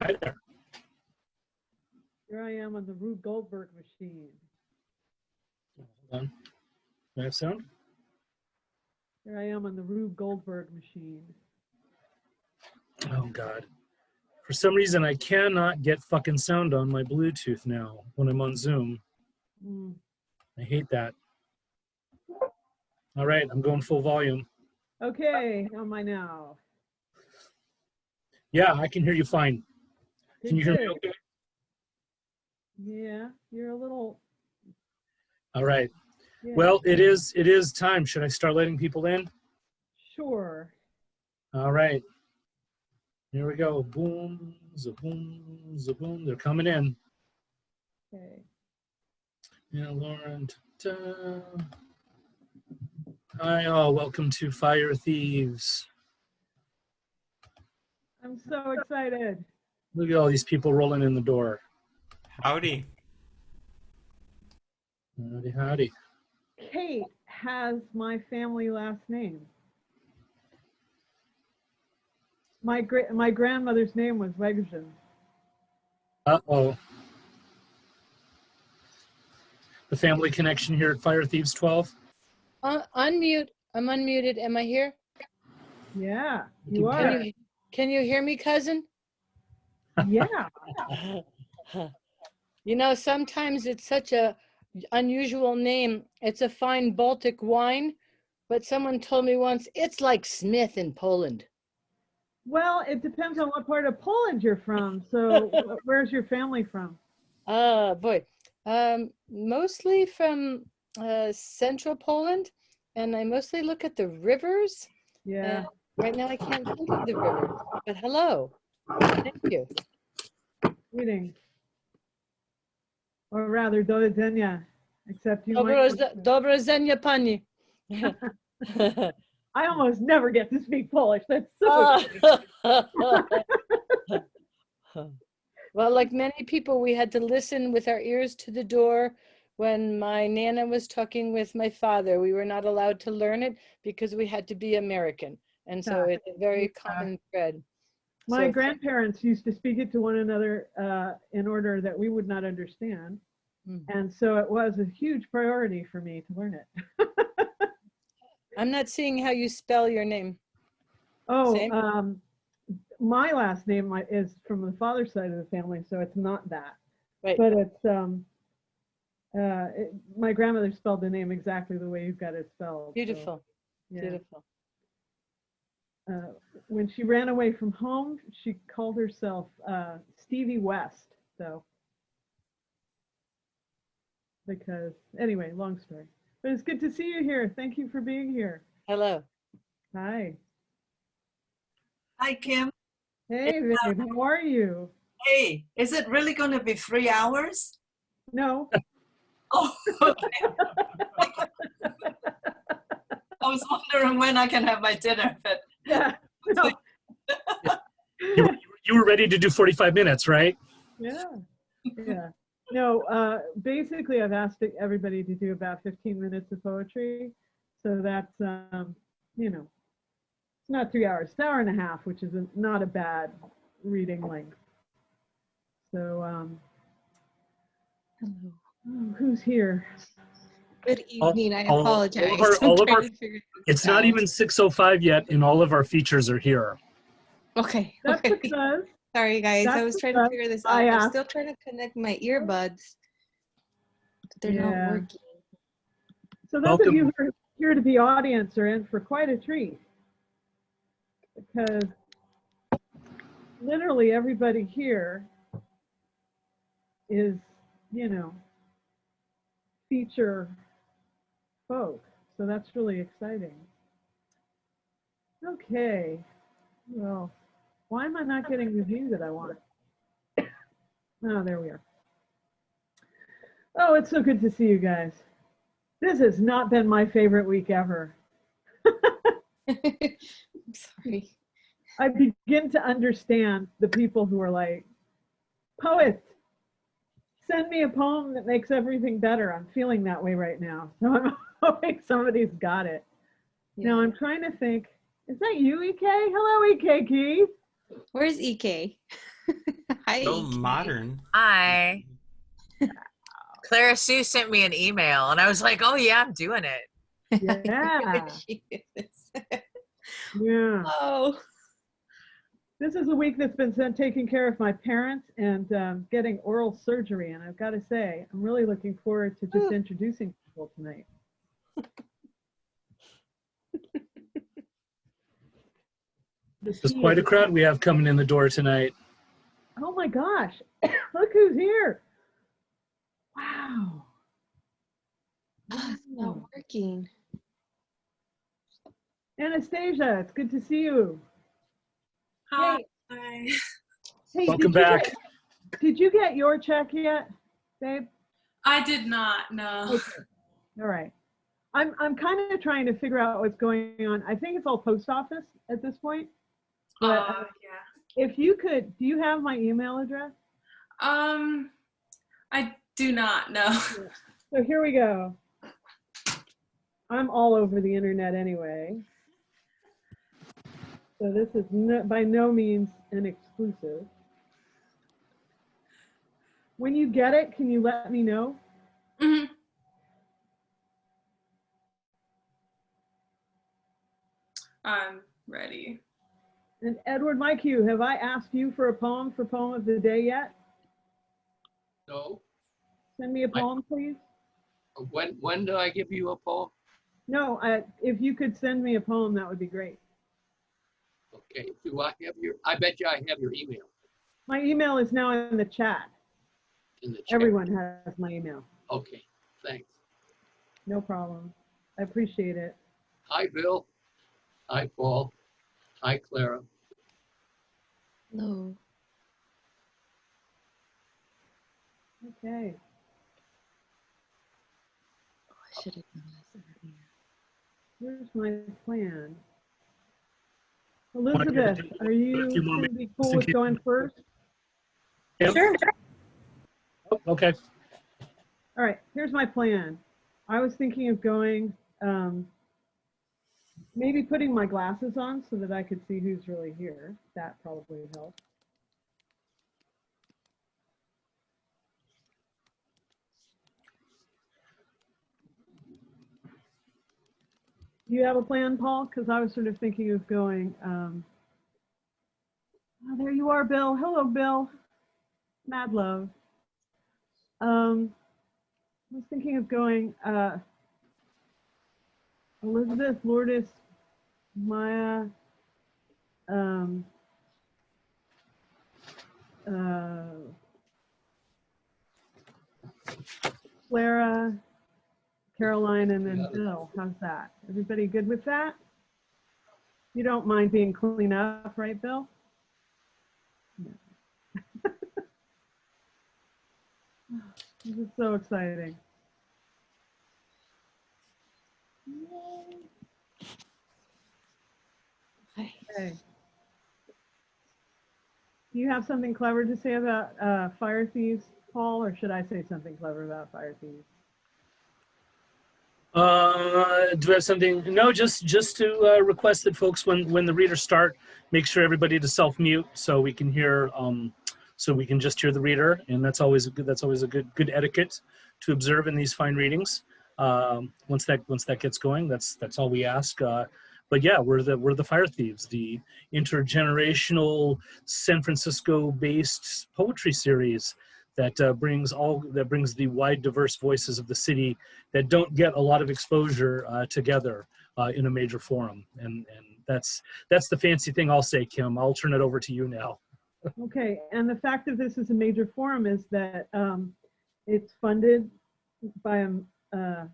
Hi there. Here I am on the Rube Goldberg machine. Hold on. Do I have sound? Here I am on the Rube Goldberg machine. Oh, God. For some reason, I cannot get fucking sound on my Bluetooth now when I'm on Zoom. I hate that. All right, I'm going full volume. Okay, how am I now? Yeah, I can hear you fine. Good, Can you hear me good. okay? Yeah, you're a little. All right. Yeah. Well, it is time. Should I start letting people in? Sure. All right. Here we go. Boom, zaboom, zaboom. They're coming in. Okay. Yeah, Lauren. Ta-ta. Hi, all. Welcome to Fire Thieves. I'm so excited. Look at all these people rolling in the door. Howdy. Howdy, howdy. Kate has my family last name. My grandmother's name was Weggen. Uh-oh. The family connection here at Fire Thieves 12. Unmute. I'm unmuted. Am I here? Yeah, you are. Can you hear me, cousin? Yeah. You know, sometimes it's such a unusual name. It's a fine Baltic wine, but someone told me once it's like Smith in Poland. Well, it depends on what part of Poland you're from. So where's your family from? Boy. Mostly from central Poland, and I mostly look at the rivers. Yeah. Right now I can't think of the rivers, but hello. Thank you. Greetings. Or rather, do widzenia, except you might. Dobrozenia pani. I almost never get to speak Polish. That's so Well, like many people, we had to listen with our ears to the door when my Nana was talking with my father. We were not allowed to learn it because we had to be American. And so it's a very common thread. My grandparents used to speak it to one another in order that we would not understand. And so it was a huge priority for me to learn it. I'm not seeing how you spell your name. Oh, my last name is from the father's side of the family, so it's not that. Right. But it's my grandmother spelled the name exactly the way you've got it spelled. Beautiful. So, yeah. Beautiful. When she ran away from home, she called herself Stevie West. So, because anyway, long story. But it's good to see you here. Thank you for being here. Hello. Hi. Hi, Kim. Hey, babe. How are you? Hey, is it really going to be 3 hours? No. Oh, okay. I was wondering when I can have my dinner, but yeah. No. You were ready to do 45 minutes, right? Yeah. Yeah. No, basically I've asked everybody to do about 15 minutes of poetry. So that's, you know, it's not 3 hours, it's an hour and a half, which is not a bad reading length. So, who's here? Good evening. I apologize. It's not even 6:05 yet, and all of our features are here. Okay. That's okay. because. Sorry, guys. I was trying to figure this out. I'm still trying to connect my earbuds, but they're not working. So those of you who are here to the audience are in for quite a treat, because literally everybody here is, you know, feature folk. So that's really exciting. Okay. Well, why am I not getting the view that I want? Oh, there we are. Oh, it's so good to see you guys. This has not been my favorite week ever. I'm sorry. I begin to understand the people who are like, poets, send me a poem that makes everything better. I'm feeling that way right now. So I'm hoping somebody's got it. Yeah. Now I'm trying to think, is that you, EK? Hello, EK Keith. Where's EK? Hi. So modern. Hi. Clara Hsu sent me an email, and I was like, "Oh yeah, I'm doing it." Yeah. She is. Yeah. Oh. This is a week that's been taking care of my parents and getting oral surgery. And I've got to say, I'm really looking forward to just introducing people tonight. There's quite a crowd we have coming in the door tonight. Oh my gosh. Look who's here. Wow. It's not working. Anastasia, it's good to see you. Hi. Hey, Welcome back. Did you get your check yet, babe? I did not, no. Okay. All right. I'm kind of trying to figure out what's going on. I think it's all post office at this point. But Yeah. if you could, do you have my email address? I do not know. So here we go. I'm all over the internet anyway. So this is by no means an exclusive. When you get it, can you let me know? Mm-hmm. I'm ready. And Edward Mike Hugh, have I asked you for a poem for Poem of the Day yet? No. Send me a poem, please. When do I give you a poem? No, if you could send me a poem, that would be great. Okay. Do I have your? I bet you I have your email My email is now in the chat. in the chat. Everyone has my email. Okay. Thanks. No problem. I appreciate it. Hi, Bill. Hi, Paul. Hi, Clara. No. Okay. I should have done this earlier. Here's my plan. Elizabeth, are you going to be cool with going first? Yep. Sure. Oh, okay. All right, here's my plan. I was thinking of going, maybe putting my glasses on so that I could see who's really here. That probably helps. Do you have a plan, Paul? Because I was sort of thinking of going, oh, there you are, Bill. Hello, Bill. Mad love. I was thinking of going, Elizabeth, Lourdes, Mya, Clara, Caroline, and then Bill. How's that? Everybody good with that? You don't mind being clean up, right, Bill? No. This is so exciting. Okay. Do you have something clever to say about Fire Thieves, Paul, or should I say something clever about Fire Thieves? Do I have something? No, just to request that folks, when the readers start, make sure everybody to self-mute so we can hear, so we can just hear the reader, and that's always a good etiquette to observe in these fine readings. Once that gets going, that's all we ask. But yeah, we're the Fire Thieves, the intergenerational San Francisco-based poetry series that brings the wide, diverse voices of the city that don't get a lot of exposure together in a major forum. And that's the fancy thing I'll say, Kim. I'll turn it over to you now. Okay, and the fact that this is a major forum is that it's funded by a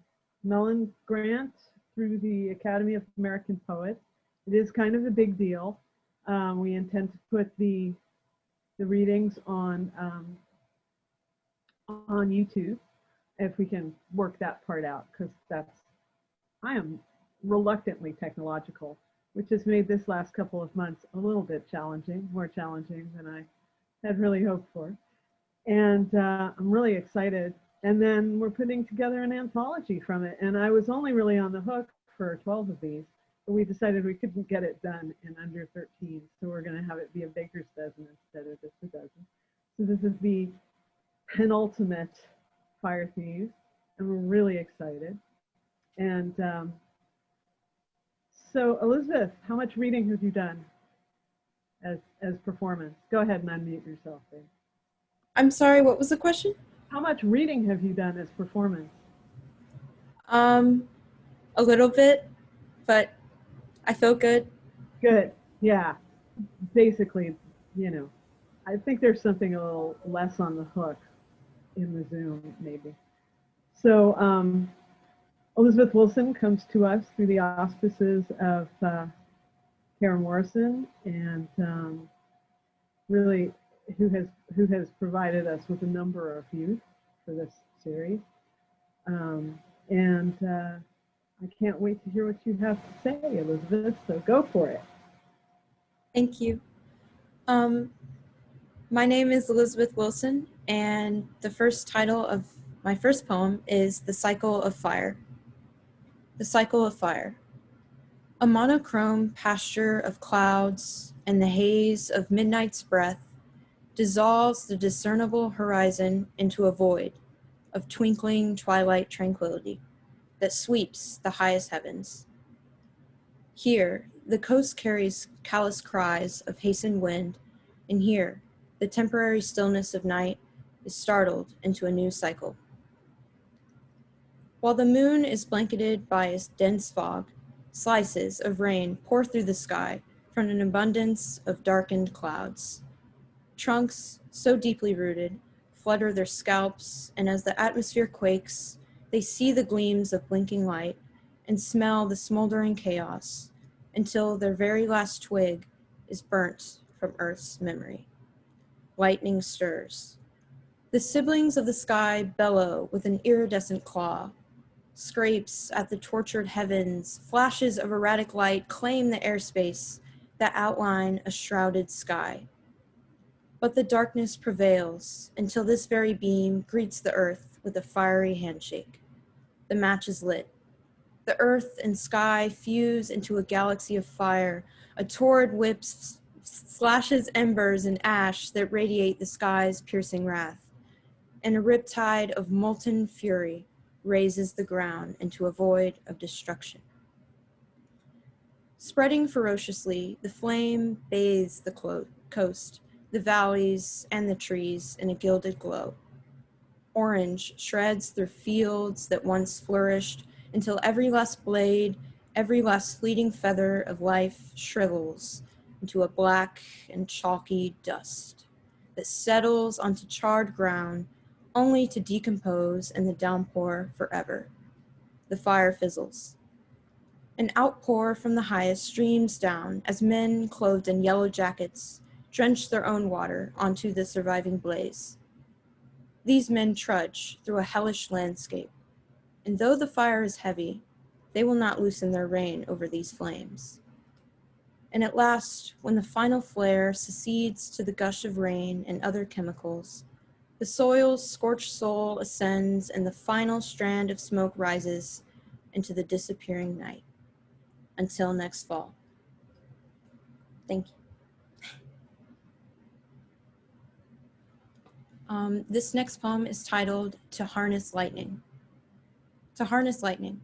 Mellon grant through the Academy of American Poets. It is kind of a big deal. We intend to put the readings on YouTube if we can work that part out, because I am reluctantly technological, which has made this last couple of months a little bit challenging, more challenging than I had really hoped for. And I'm really excited. And then we're putting together an anthology from it. And I was only really on the hook for 12 of these, but we decided we couldn't get it done in under 13. So we're going to have it be a baker's dozen instead of just a dozen. So this is the penultimate Fire Thieves, and we're really excited. And so Elizabeth, how much reading have you done as performance? Go ahead and unmute yourself, babe. I'm sorry, what was the question? How much reading have you done as performance? A little bit, but I feel good. Good. Yeah. Basically, you know, I think there's something a little less on the hook in the Zoom, maybe. So Elizabeth Wilson comes to us through the auspices of Karen Morrison, and really who has provided us with a number of youth for this series. And I can't wait to hear what you have to say, Elizabeth, so go for it. Thank you. My name is Elizabeth Wilson, and the first title of my first poem is The Cycle of Fire. The Cycle of Fire. A monochrome pasture of clouds and the haze of midnight's breath dissolves the discernible horizon into a void of twinkling twilight tranquility that sweeps the highest heavens. Here, the coast carries callous cries of hastened wind, and here, the temporary stillness of night is startled into a new cycle. While the moon is blanketed by a dense fog, slices of rain pour through the sky from an abundance of darkened clouds. Trunks, so deeply rooted, flutter their scalps, and as the atmosphere quakes, they see the gleams of blinking light and smell the smoldering chaos until their very last twig is burnt from Earth's memory. Lightning stirs. The siblings of the sky bellow with an iridescent claw. Scrapes at the tortured heavens, flashes of erratic light claim the airspace that outline a shrouded sky. But the darkness prevails until this very beam greets the earth with a fiery handshake. The match is lit. The earth and sky fuse into a galaxy of fire. A torrid whip slashes embers and ash that radiate the sky's piercing wrath. And a riptide of molten fury raises the ground into a void of destruction. Spreading ferociously, the flame bathes the coast, the valleys, and the trees in a gilded glow. Orange shreds through fields that once flourished until every last blade, every last fleeting feather of life shrivels into a black and chalky dust that settles onto charred ground only to decompose in the downpour forever. The fire fizzles. An outpour from the highest streams down as men clothed in yellow jackets drench their own water onto the surviving blaze. These men trudge through a hellish landscape, and though the fire is heavy, they will not loosen their reign over these flames. And at last, when the final flare succeeds to the gush of rain and other chemicals, the soil's scorched soul ascends and the final strand of smoke rises into the disappearing night. Until next fall. Thank you. This next poem is titled To Harness Lightning. To harness lightning.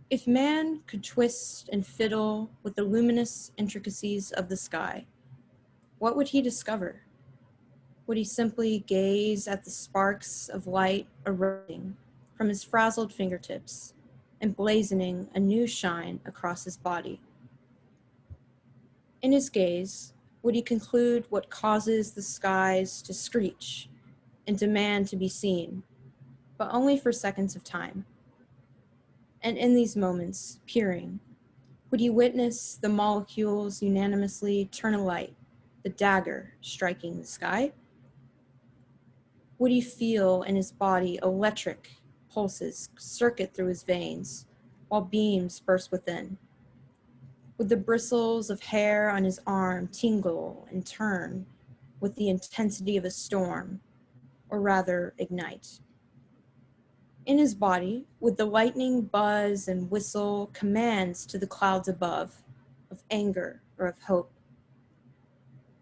If man could twist and fiddle with the luminous intricacies of the sky, what would he discover? Would he simply gaze at the sparks of light erupting from his frazzled fingertips, emblazoning a new shine across his body? In his gaze, would he conclude what causes the skies to screech and demand to be seen, but only for seconds of time? And in these moments, peering, would he witness the molecules unanimously turn alight, the dagger striking the sky? Would he feel in his body electric pulses circuit through his veins, while beams burst within? Would the bristles of hair on his arm tingle and turn with the intensity of a storm, or rather ignite? In his body, would the lightning buzz and whistle commands to the clouds above, of anger or of hope?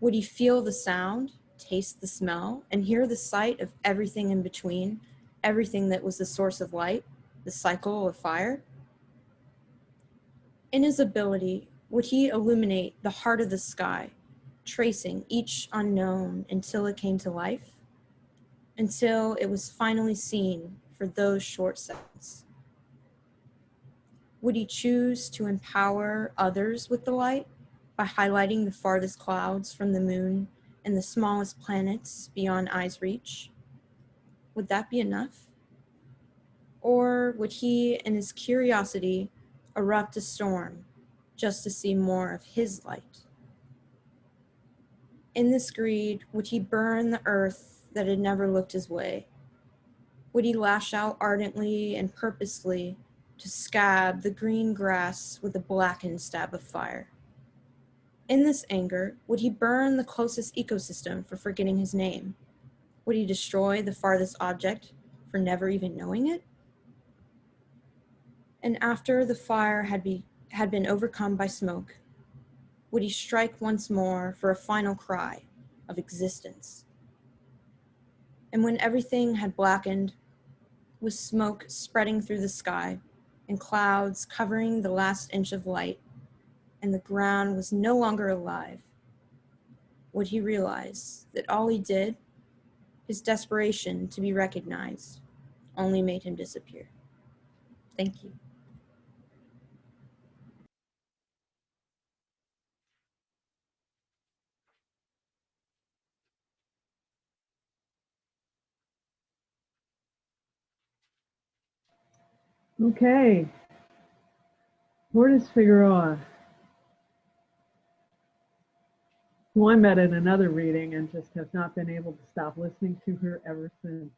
Would he feel the sound, taste the smell, and hear the sight of everything in between, everything that was the source of light, the cycle of fire? In his ability, would he illuminate the heart of the sky, tracing each unknown until it came to life? Until it was finally seen for those short seconds? Would he choose to empower others with the light by highlighting the farthest clouds from the moon and the smallest planets beyond eye's reach? Would that be enough? Or would he, in his curiosity, erupt a storm just to see more of his light? In this greed, would he burn the earth that had never looked his way? Would he lash out ardently and purposely to scab the green grass with a blackened stab of fire? In this anger, would he burn the closest ecosystem for forgetting his name? Would he destroy the farthest object for never even knowing it? And after the fire had been overcome by smoke, would he strike once more for a final cry of existence? And when everything had blackened, with smoke spreading through the sky and clouds covering the last inch of light, and the ground was no longer alive, would he realize that all he did, his desperation to be recognized, only made him disappear? Thank you. Okay. Lourdes Figueroa, who I met in another reading and just have not been able to stop listening to her ever since.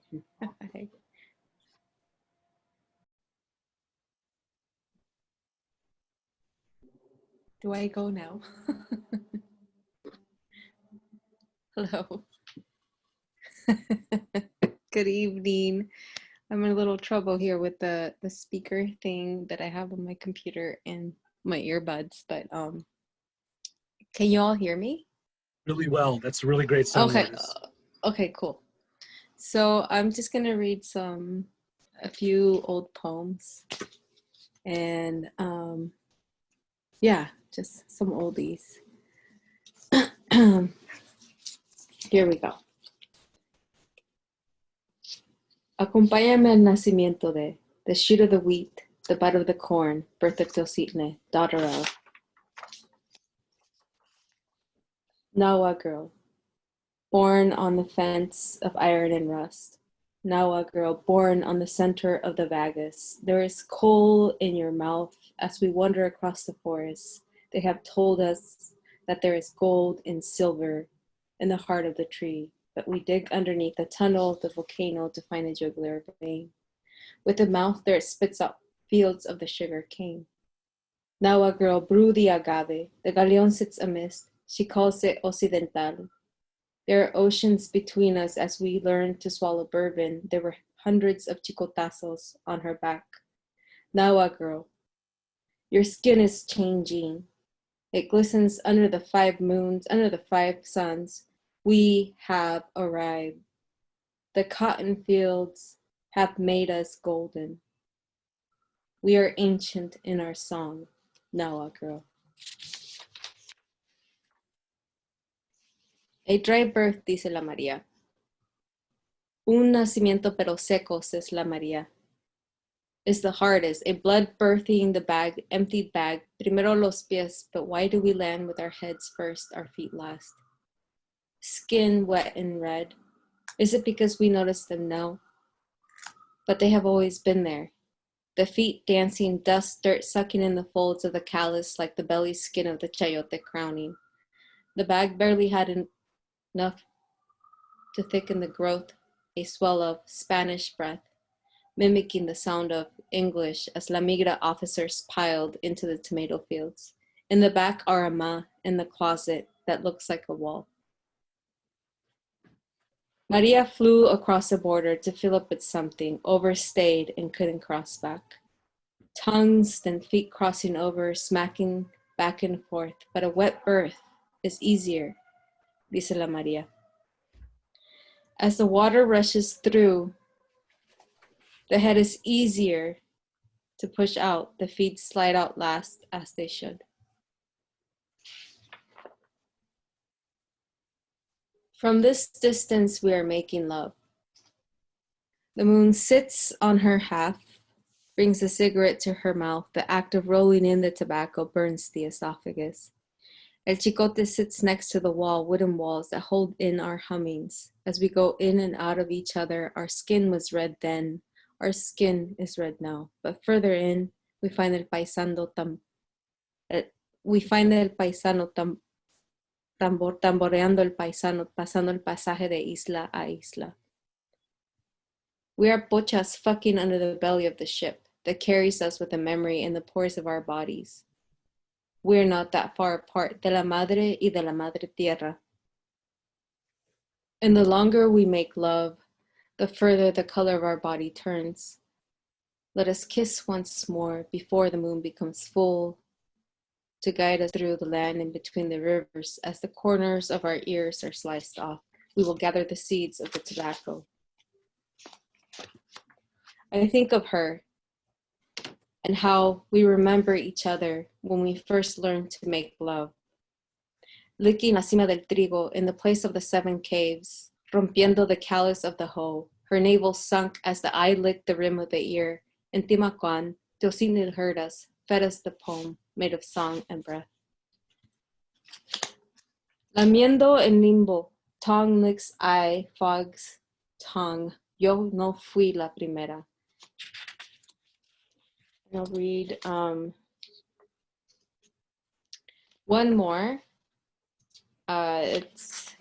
Do I go now? Hello. Good evening. I'm in a little trouble here with the speaker thing that I have on my computer and my earbuds, but can you all hear me? Really well. That's a really great song. Okay. Lourdes. Okay, cool. So I'm just gonna read a few old poems, and yeah, just some oldies. Here we go. Acompáñame al nacimiento de, the shoot of the wheat, the bud of the corn, birth of Tilsitne, daughter of. Nawa girl, born on the fence of iron and rust. Nawa girl, born on the center of the vagus. There is coal in your mouth as we wander across the forest. They have told us that there is gold and silver in the heart of the tree, but we dig underneath the tunnel of the volcano to find a jugular vein. With a mouth there it spits out fields of the sugar cane. Nawa girl, brew the agave. The galeon sits amidst. She calls it Occidental. There are oceans between us as we learn to swallow bourbon. There were hundreds of chicotazos on her back. Nawa girl, your skin is changing. It glistens under the 5 moons, under the 5 suns. We have arrived. The cotton fields have made us golden. We are ancient in our song, Nawa girl. A dry birth, dice la María. Un nacimiento pero seco, says la María. Is the hardest, a blood birthing the bag, emptied bag, primero los pies, but why do we land with our heads first, our feet last? Skin wet and red. Is it because we notice them? No. But they have always been there. The feet dancing, dust, dirt sucking in the folds of the callus like the belly skin of the chayote crowning. The bag barely had enough to thicken the growth, a swell of Spanish breath, mimicking the sound of English as La Migra officers piled into the tomato fields. In the back are a ma in the closet that looks like a wall. Maria flew across the border to fill up with something, overstayed and couldn't cross back. Tongues, then feet crossing over, smacking back and forth, but a wet birth is easier, dice la Maria. As the water rushes through, the head is easier to push out. The feet slide out last, as they should. From this distance, we are making love. The moon sits on her half, brings a cigarette to her mouth. The act of rolling in the tobacco burns the esophagus. El Chicote sits next to the wall, wooden walls that hold in our hummings. As we go in and out of each other, our skin was red then. Our skin is red now. But further in, we find el paisano tamboreando el paisano, pasando el pasaje de isla a isla. We are pochas fucking under the belly of the ship that carries us with a memory in the pores of our bodies. We're not that far apart, de la madre y de la madre tierra. And the longer we make love, the further the color of our body turns. Let us kiss once more before the moon becomes full, to guide us through the land in between the rivers. As the corners of our ears are sliced off, we will gather the seeds of the tobacco. I think of her and how we remember each other when we first learned to make love. Licking la cima del trigo in the place of the 7 caves, rompiendo the callus of the hoe. Her navel sunk as the eye licked the rim of the ear. In Timacuan, Teocinil heard us, fed us the poem made of song and breath. Lamiendo en limbo, tongue licks eye, fog's tongue. Yo no fui la primera. I'll read one more. It's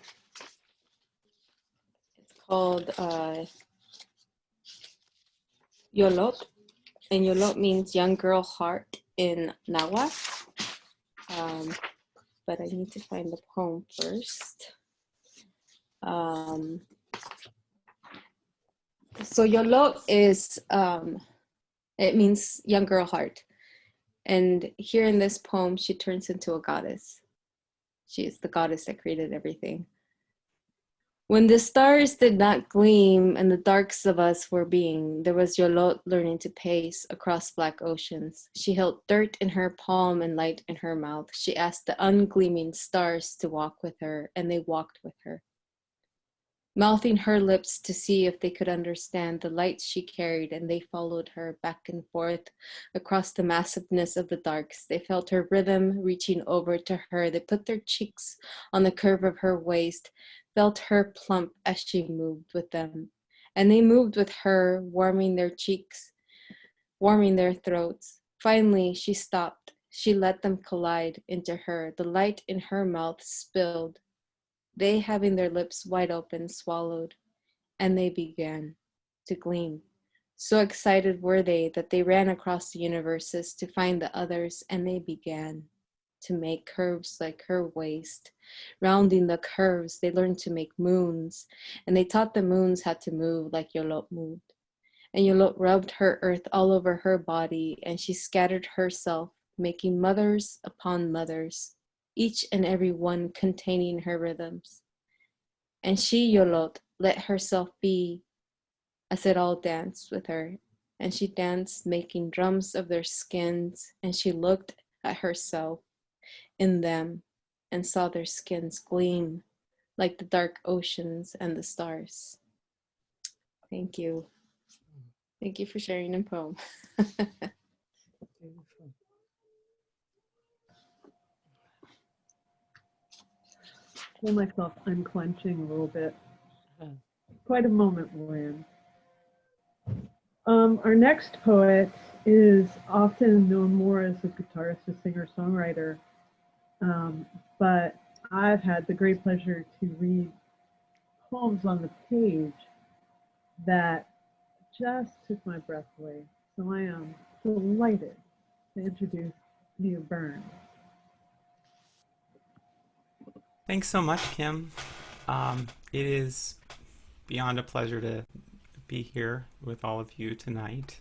called Yolot, and Yolot means young girl heart in Nahuatl. But I need to find the poem first. So Yolot is, it means young girl heart. And here in this poem, she turns into a goddess. She is the goddess that created everything. When the stars did not gleam and the darks of us were being, there was Yolot learning to pace across black oceans. She held dirt in her palm and light in her mouth. She asked the ungleaming stars to walk with her, and they walked with her, mouthing her lips to see if they could understand the light she carried, and they followed her back and forth across the massiveness of the darks. They felt her rhythm reaching over to her. They put their cheeks on the curve of her waist, felt her plump as she moved with them. And they moved with her, warming their cheeks, warming their throats. Finally, she stopped. She let them collide into her. The light in her mouth spilled. They, having their lips wide open, swallowed, and they began to gleam. So excited were they that they ran across the universes to find the others, and they began to make curves like her waist. Rounding the curves, they learned to make moons, and they taught the moons how to move like Yolot moved. And Yolot rubbed her earth all over her body, and she scattered herself, making mothers upon mothers, each and every one containing her rhythms. And she, Yolot, let herself be as it all danced with her. And she danced, making drums of their skins, and she looked at herself in them and saw their skins gleam like the dark oceans and the stars. Thank you. Thank you for sharing a poem. I feel myself unclenching a little bit. Quite a moment we're in. Our next poet is often known more as a guitarist, a singer-songwriter, but I've had the great pleasure to read poems on the page that just took my breath away. So I am delighted to introduce Mya Byrne. Thanks so much, Kim. It is beyond a pleasure to be here with all of you tonight.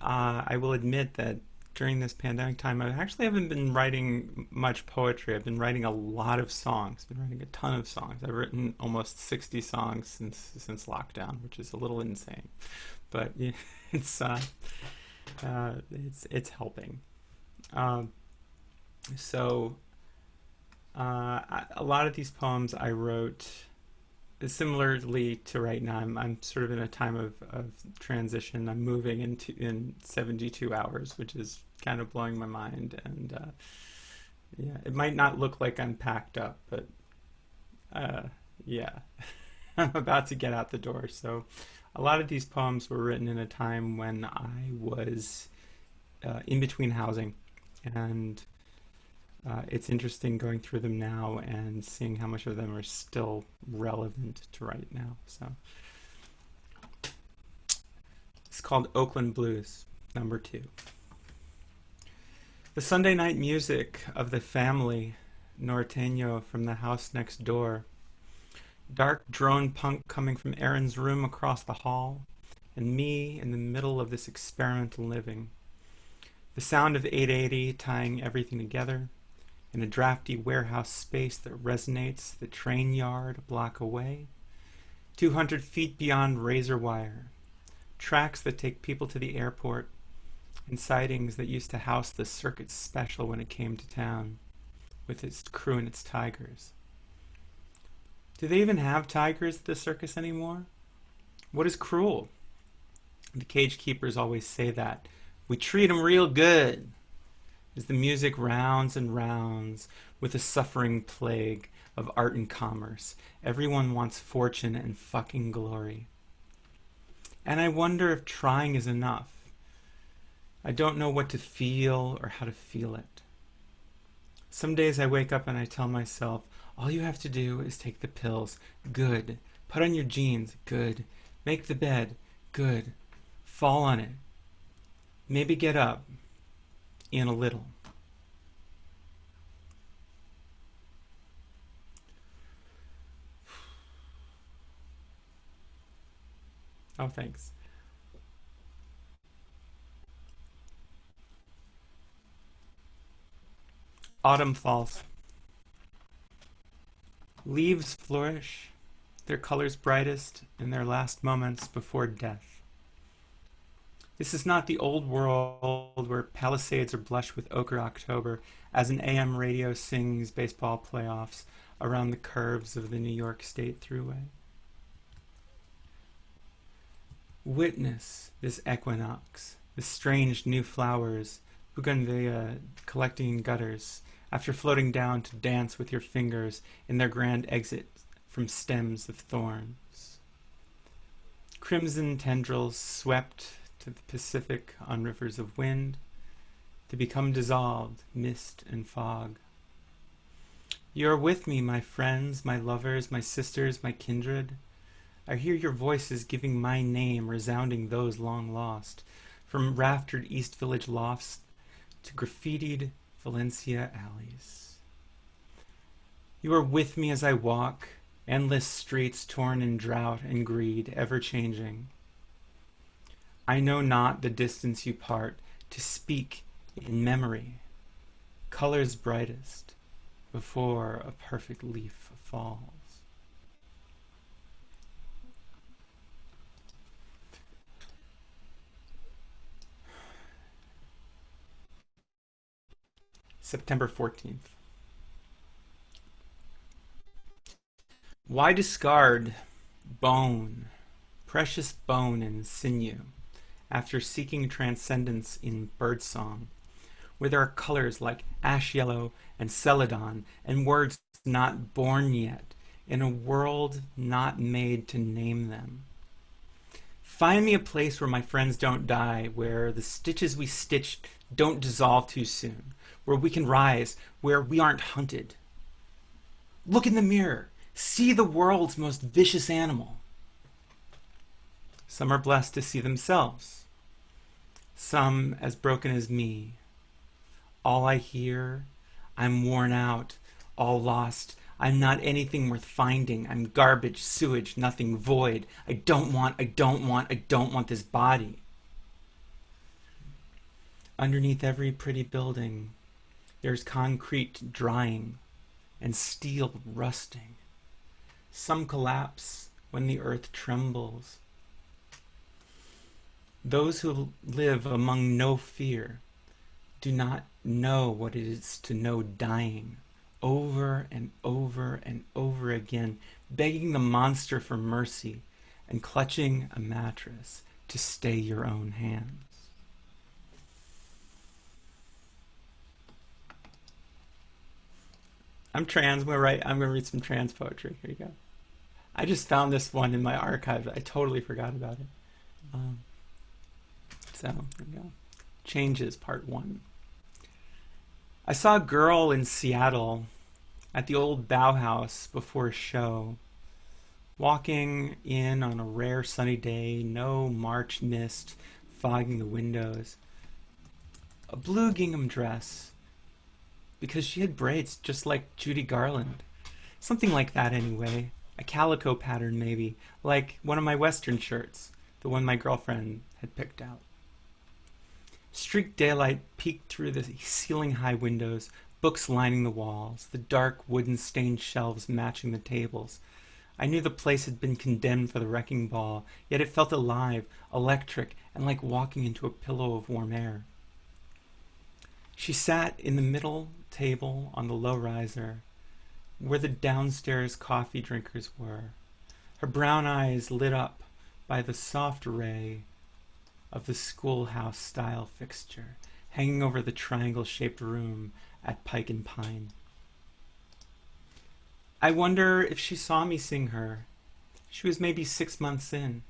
I will admit that during this pandemic time, I actually haven't been writing much poetry. I've been writing a lot of songs. I've been writing a ton of songs. I've written almost 60 songs since lockdown, which is a little insane, but yeah, it's helping. A lot of these poems I wrote similarly to right now. I'm sort of in a time of transition. I'm moving in 72 hours, which is kind of blowing my mind. And yeah, it might not look like I'm packed up, but yeah, I'm about to get out the door. So a lot of these poems were written in a time when I was in between housing, and it's interesting going through them now and seeing how much of them are still relevant to right now. So it's called Oakland Blues, number 2. The Sunday night music of the family norteño from the house next door. Dark drone punk coming from Aaron's room across the hall, and me in the middle of this experimental living. The sound of 880 tying everything together. In a drafty warehouse space that resonates the train yard a block away, 200 feet beyond razor wire, tracks that take people to the airport, and sidings that used to house the circuit special when it came to town, with its crew and its tigers. Do they even have tigers at the circus anymore? What is cruel? The cage keepers always say that. We treat 'em real good. As the music rounds and rounds with the suffering plague of art and commerce, everyone wants fortune and fucking glory. And I wonder if trying is enough. I don't know what to feel or how to feel it. Some days I wake up and I tell myself, all you have to do is take the pills. Good. Put on your jeans. Good. Make the bed. Good. Fall on it. Maybe get up. In a little. Oh, thanks. Autumn falls. Leaves flourish, their colors brightest in their last moments before death. This is not the old world where Palisades are blush with ochre October as an AM radio sings baseball playoffs around the curves of the New York State Thruway. Witness this equinox, the strange new flowers, bougainvillea collecting in gutters, after floating down to dance with your fingers in their grand exit from stems of thorns. Crimson tendrils swept to the Pacific on rivers of wind, to become dissolved, mist and fog. You are with me, my friends, my lovers, my sisters, my kindred. I hear your voices giving my name, resounding those long lost, from raftered East Village lofts to graffitied Valencia alleys. You are with me as I walk, endless streets torn in drought and greed, ever changing. I know not the distance you part to speak in memory, colors brightest before a perfect leaf falls. September 14th. Why discard bone, precious bone and sinew, after seeking transcendence in birdsong, where there are colors like ash yellow and celadon, and words not born yet, in a world not made to name them? Find me a place where my friends don't die, where the stitches we stitched don't dissolve too soon, where we can rise, where we aren't hunted. Look in the mirror. See the world's most vicious animal. Some are blessed to see themselves. Some as broken as me. All I hear, I'm worn out, all lost. I'm not anything worth finding. I'm garbage, sewage, nothing, void. I don't want this body. Underneath every pretty building, there's concrete drying and steel rusting. Some collapse when the earth trembles. Those who live among no fear do not know what it is to know dying, over and over and over again, begging the monster for mercy and clutching a mattress to stay your own hands. I'm trans. I'm gonna read some trans poetry. Here you go. I just found this one in my archive. I totally forgot about it. So there you go. Changes, Part 1. I saw a girl in Seattle at the old Bauhaus before a show, walking in on a rare sunny day, no March mist fogging the windows. A blue gingham dress, because she had braids just like Judy Garland. Something like that anyway. A calico pattern maybe, like one of my Western shirts, the one my girlfriend had picked out. Streaked daylight peeked through the ceiling-high windows, books lining the walls, the dark wooden-stained shelves matching the tables. I knew the place had been condemned for the wrecking ball, yet it felt alive, electric, and like walking into a pillow of warm air. She sat in the middle table on the low riser, where the downstairs coffee drinkers were, her brown eyes lit up by the soft ray of the schoolhouse-style fixture hanging over the triangle-shaped room at Pike and Pine. I wonder if she saw me sing her. She was maybe 6 months in.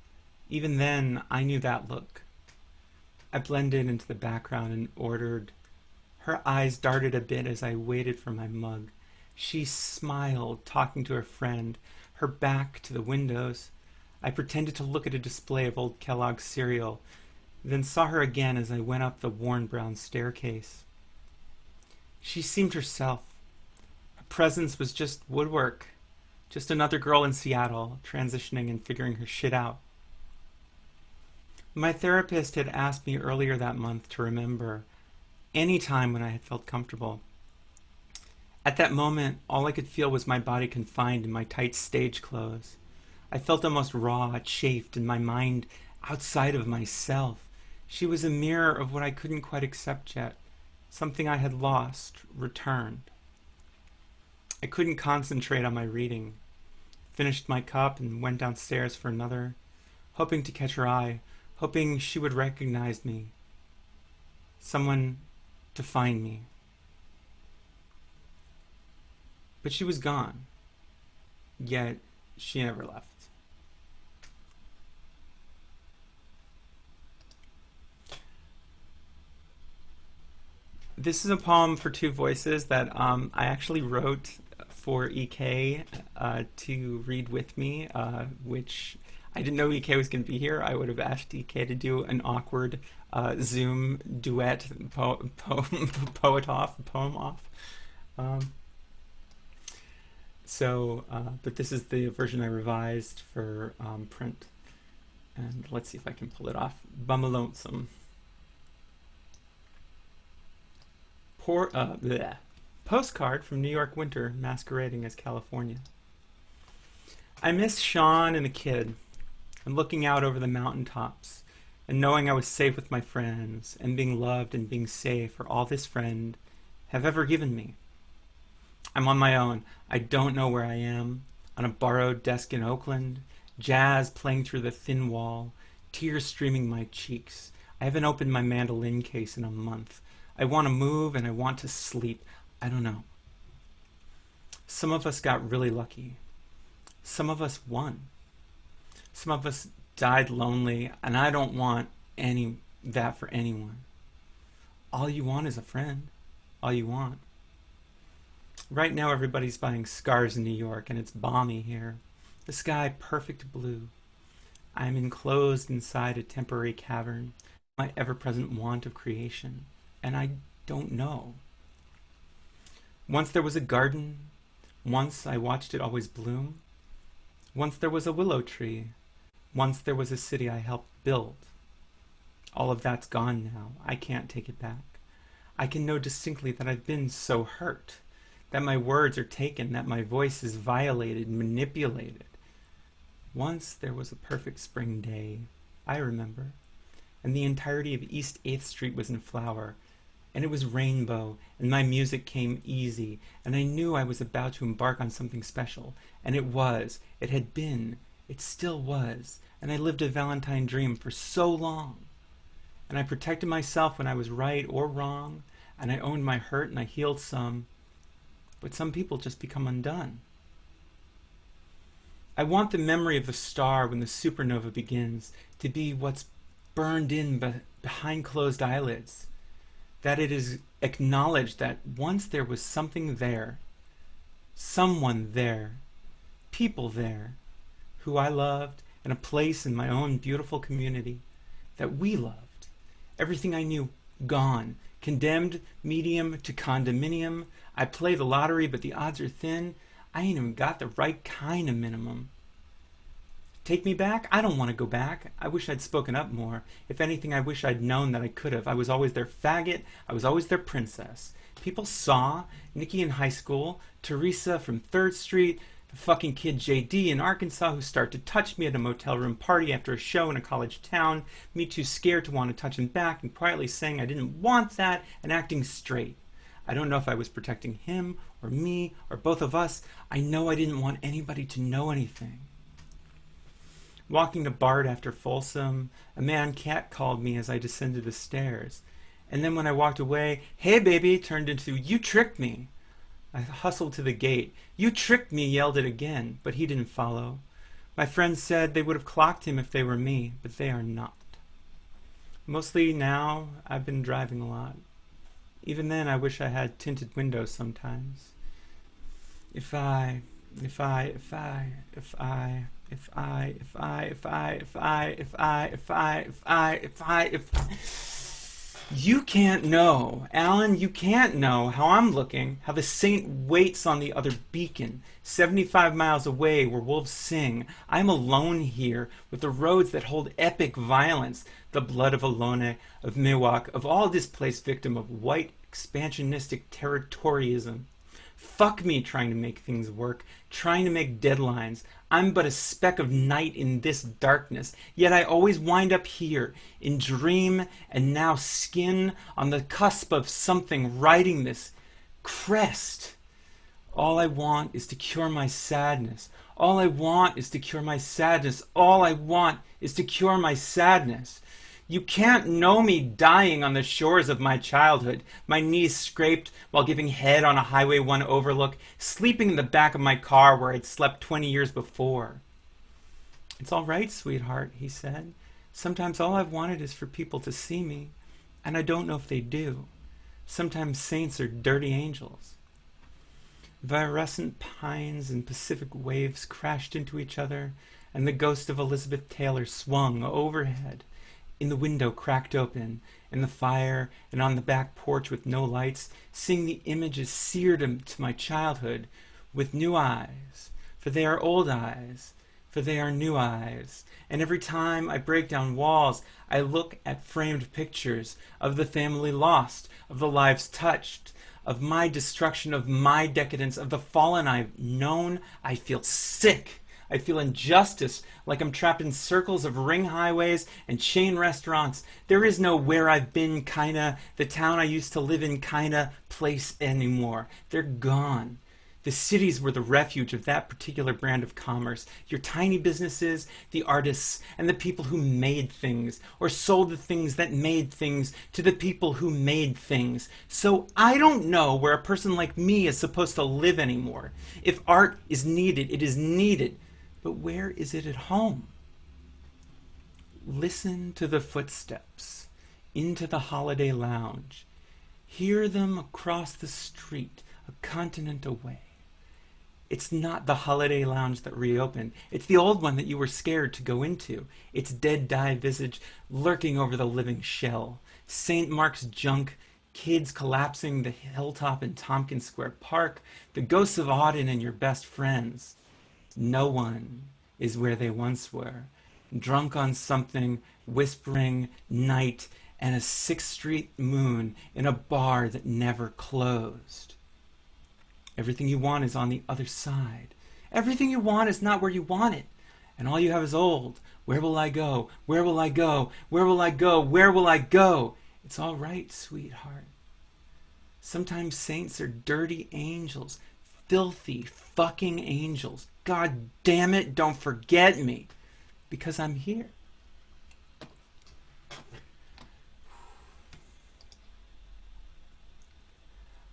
Even then, I knew that look. I blended into the background and ordered. Her eyes darted a bit as I waited for my mug. She smiled, talking to her friend, her back to the windows. I pretended to look at a display of old Kellogg's cereal, then saw her again as I went up the worn brown staircase. She seemed herself. Her presence was just woodwork, just another girl in Seattle, transitioning and figuring her shit out. My therapist had asked me earlier that month to remember any time when I had felt comfortable. At that moment, all I could feel was my body confined in my tight stage clothes. I felt almost raw, chafed, and my mind outside of myself. She was a mirror of what I couldn't quite accept yet, something I had lost, returned. I couldn't concentrate on my reading. Finished my cup and went downstairs for another, hoping to catch her eye, hoping she would recognize me. Someone to find me. But she was gone. Yet she never left. This is a poem for two voices that I actually wrote for EK to read with me, which I didn't know EK was going to be here. I would have asked EK to do an awkward Zoom duet poem off. But this is the version I revised for print. And let's see if I can pull it off. Bumalonesome. Postcard from New York winter masquerading as California. I miss Sean and the kid, and looking out over the mountaintops, and knowing I was safe with my friends, and being loved and being safe are all this friend have ever given me. I'm on my own. I don't know where I am, on a borrowed desk in Oakland, jazz playing through the thin wall, tears streaming my cheeks. I haven't opened my mandolin case in a month. I want to move and I want to sleep. I don't know. Some of us got really lucky. Some of us won. Some of us died lonely, and I don't want that for anyone. All you want is a friend. All you want. Right now everybody's buying scars in New York, and it's balmy here. The sky perfect blue. I'm enclosed inside a temporary cavern, my ever-present want of creation. And I don't know. Once there was a garden. Once I watched it always bloom. Once there was a willow tree. Once there was a city I helped build. All of that's gone now. I can't take it back. I can know distinctly that I've been so hurt, that my words are taken, that my voice is violated, manipulated. Once there was a perfect spring day, I remember, and the entirety of East 8th Street was in flower, and it was rainbow, and my music came easy, and I knew I was about to embark on something special, and it was, it had been, it still was, and I lived a Valentine dream for so long. And I protected myself when I was right or wrong, and I owned my hurt and I healed some, but some people just become undone. I want the memory of the star when the supernova begins to be what's burned in behind closed eyelids, that it is acknowledged that once there was something there, someone there, people there, who I loved, and a place in my own beautiful community that we loved. Everything I knew, gone. Condemned, medium to condominium. I play the lottery, but the odds are thin. I ain't even got the right kind of minimum. Take me back? I don't want to go back. I wish I'd spoken up more. If anything, I wish I'd known that I could have. I was always their faggot. I was always their princess. People saw Nikki in high school, Teresa from 3rd Street, the fucking kid JD in Arkansas who started to touch me at a motel room party after a show in a college town, me too scared to want to touch him back and quietly saying I didn't want that and acting straight. I don't know if I was protecting him or me or both of us. I know I didn't want anybody to know anything. Walking to BART after Folsom, a man catcalled me as I descended the stairs. And then when I walked away, "Hey baby," turned into "You tricked me." I hustled to the gate. "You tricked me," yelled it again, but he didn't follow. My friends said they would have clocked him if they were me, but they are not. Mostly now, I've been driving a lot. Even then, I wish I had tinted windows sometimes. If I You can't know, Alan, you can't know how I'm looking, how the saint waits on the other beacon, 75 miles away where wolves sing. I'm alone here with the roads that hold epic violence, the blood of Alone, of Miwok, of all displaced victim of white expansionistic territorialism. Fuck me trying to make things work, trying to make deadlines. I'm but a speck of night in this darkness, yet I always wind up here, in dream and now skin, on the cusp of something riding this crest. All I want is to cure my sadness. All I want is to cure my sadness. All I want is to cure my sadness. You can't know me dying on the shores of my childhood, my knees scraped while giving head on a Highway 1 overlook, sleeping in the back of my car where I'd slept 20 years before. It's all right, sweetheart, he said. Sometimes all I've wanted is for people to see me, and I don't know if they do. Sometimes saints are dirty angels. Virescent pines and Pacific waves crashed into each other, and the ghost of Elizabeth Taylor swung overhead. In the window cracked open, in the fire, and on the back porch with no lights, seeing the images seared to my childhood with new eyes, for they are old eyes, for they are new eyes. And every time I break down walls, I look at framed pictures of the family lost, of the lives touched, of my destruction, of my decadence, of the fallen I've known. I feel sick. I feel injustice, like I'm trapped in circles of ring highways and chain restaurants. There is no where I've been kinda, the town I used to live in kinda place anymore. They're gone. The cities were the refuge of that particular brand of commerce. Your tiny businesses, the artists, and the people who made things, or sold the things that made things to the people who made things. So I don't know where a person like me is supposed to live anymore. If art is needed, it is needed. But where is it at home? Listen to the footsteps into the holiday lounge. Hear them across the street, a continent away. It's not the holiday lounge that reopened. It's the old one that you were scared to go into. Its dead dye visage lurking over the living shell. St. Mark's junk, kids collapsing the hilltop in Tompkins Square Park, the ghosts of Auden and your best friends. No one is where they once were, drunk on something whispering night and a 6th Street moon in a bar that never closed. Everything you want is on the other side. Everything you want is not where you want it. And all you have is old. Where will I go? Where will I go? Where will I go? Where will I go? It's all right, sweetheart. Sometimes saints are dirty angels. Filthy fucking angels. God damn it, don't forget me. Because I'm here.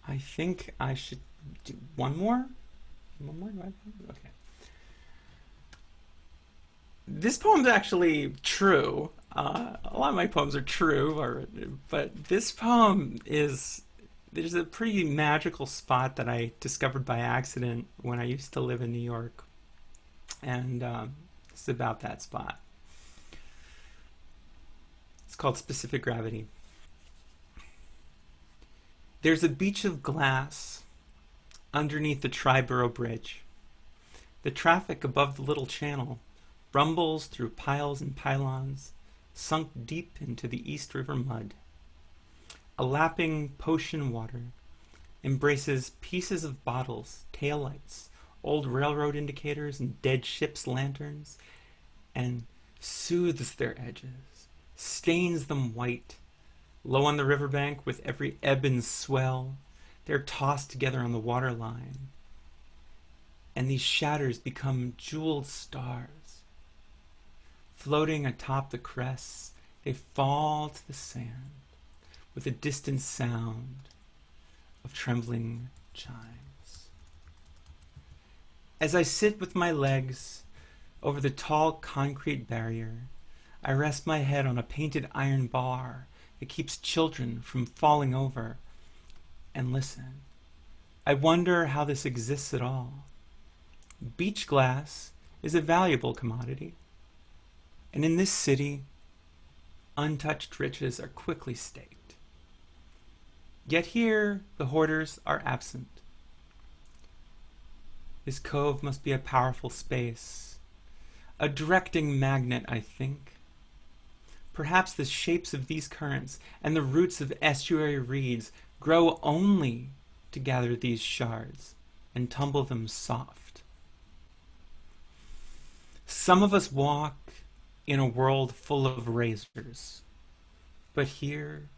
I think I should do one more. One more? Okay. This poem's actually true. A lot of my poems are true, but this poem is... There's a pretty magical spot that I discovered by accident when I used to live in New York. And it's about that spot. It's called Specific Gravity. There's a beach of glass underneath the Triborough Bridge. The traffic above the little channel rumbles through piles and pylons, sunk deep into the East River mud. A lapping potion water embraces pieces of bottles, taillights, old railroad indicators, and dead ships' lanterns, and soothes their edges, stains them white. Low on the riverbank, with every ebb and swell, they're tossed together on the waterline, and these shatters become jeweled stars. Floating atop the crests, they fall to the sand with a distant sound of trembling chimes. As I sit with my legs over the tall concrete barrier, I rest my head on a painted iron bar that keeps children from falling over, and listen. I wonder how this exists at all. Beach glass is a valuable commodity, and in this city, untouched riches are quickly staked. Yet here, the hoarders are absent. This cove must be a powerful space, a directing magnet, I think. Perhaps the shapes of these currents and the roots of estuary reeds grow only to gather these shards and tumble them soft. Some of us walk in a world full of razors, but here,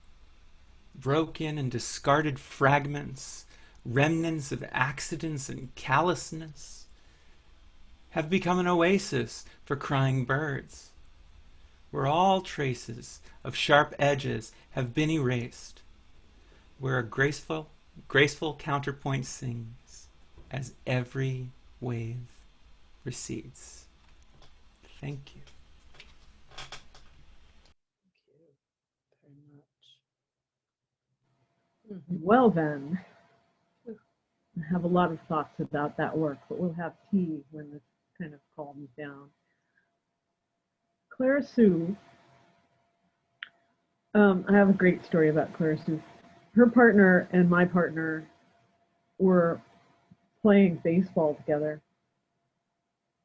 broken and discarded fragments, remnants of accidents and callousness, have become an oasis for crying birds, where all traces of sharp edges have been erased, where a graceful counterpoint sings as every wave recedes. Thank you. Well then, I have a lot of thoughts about that work, but we'll have tea when this kind of calms down. Clara Hsu, I have a great story about Clara Hsu. Her partner and my partner were playing baseball together,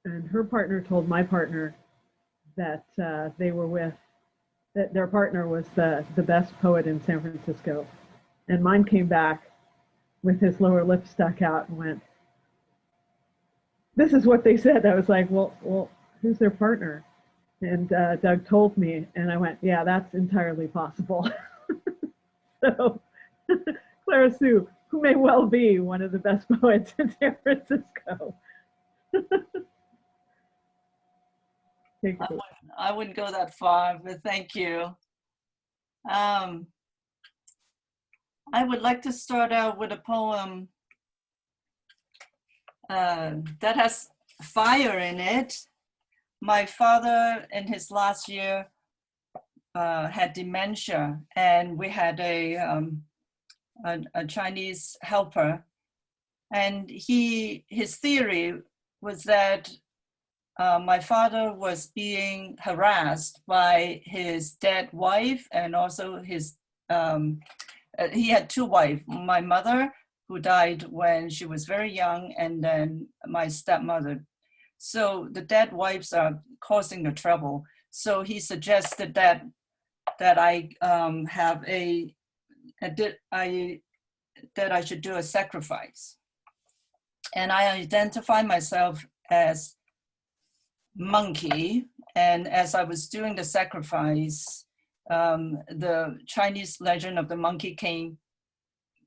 and her partner told my partner that that their partner was the best poet in San Francisco. And mine came back with his lower lip stuck out and went, "This is what they said." I was like, well, who's their partner? And Doug told me, and I went, yeah, that's entirely possible. So Clara Hsu, who may well be one of the best poets in San Francisco. I wouldn't go that far, but thank you. I would like to start out with a poem that has fire in it. My father, in his last year, had dementia, and we had a Chinese helper, and his theory was that my father was being harassed by his dead wife, and also his he had two wives, my mother, who died when she was very young, and then my stepmother. So the dead wives are causing the trouble. So he suggested that I have that I should do a sacrifice. And I identify myself as monkey. And as I was doing the sacrifice, the Chinese legend of the Monkey King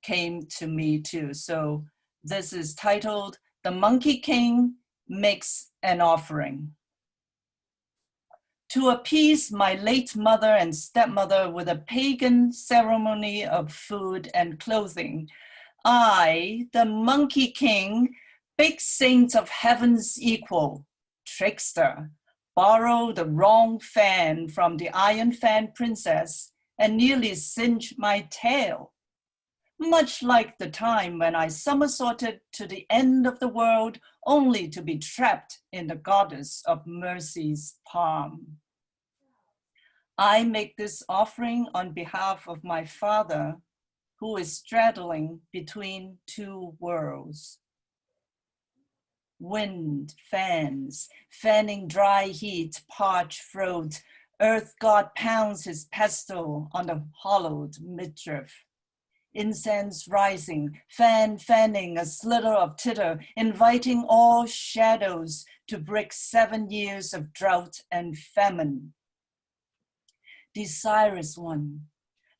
came to me too. So this is titled, The Monkey King Makes an Offering. To appease my late mother and stepmother with a pagan ceremony of food and clothing, I, the Monkey King, big saint of heaven's equal, trickster, borrow the wrong fan from the Iron Fan Princess and nearly singe my tail. Much like the time when I somersaulted to the end of the world only to be trapped in the goddess of mercy's palm. I make this offering on behalf of my father, who is straddling between two worlds. Wind fans, fanning dry heat, parched throat, earth god pounds his pestle on the hollowed midriff. Incense rising, fanning a slither of titter, inviting all shadows to break 7 years of drought and famine. Desirous one,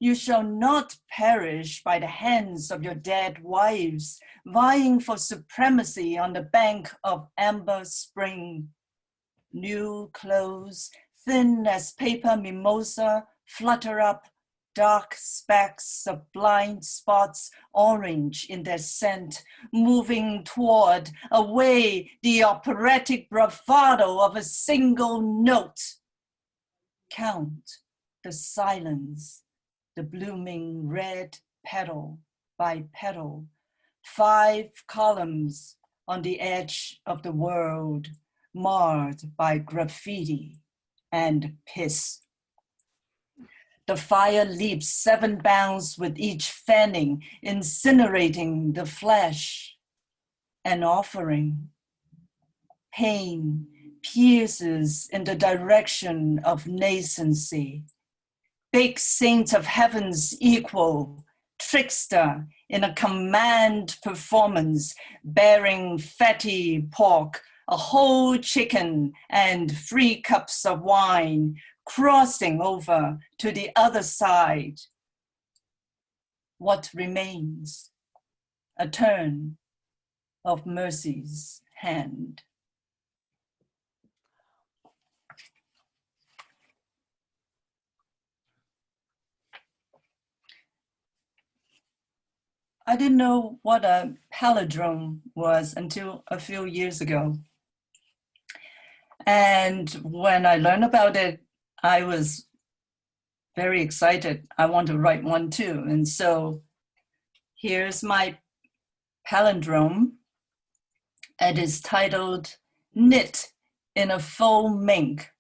you shall not perish by the hands of your dead wives, vying for supremacy on the bank of amber spring. New clothes, thin as paper mimosa, flutter up, dark specks of blind spots, orange in their scent, moving toward, away, the operatic bravado of a single note. Count the silence, the blooming red petal by petal, 5 columns on the edge of the world, marred by graffiti and piss. The fire leaps 7 bounds with each fanning, incinerating the flesh. An offering. Pain pierces in the direction of nascency. Big saint of heaven's equal, trickster in a command performance, bearing fatty pork, a whole chicken, and 3 cups of wine, crossing over to the other side. What remains? A turn of mercy's hand. I didn't know what a palindrome was until a few years ago. And when I learned about it, I was very excited. I want to write one too. And so here's my palindrome. It is titled Knit in a Faux Mink.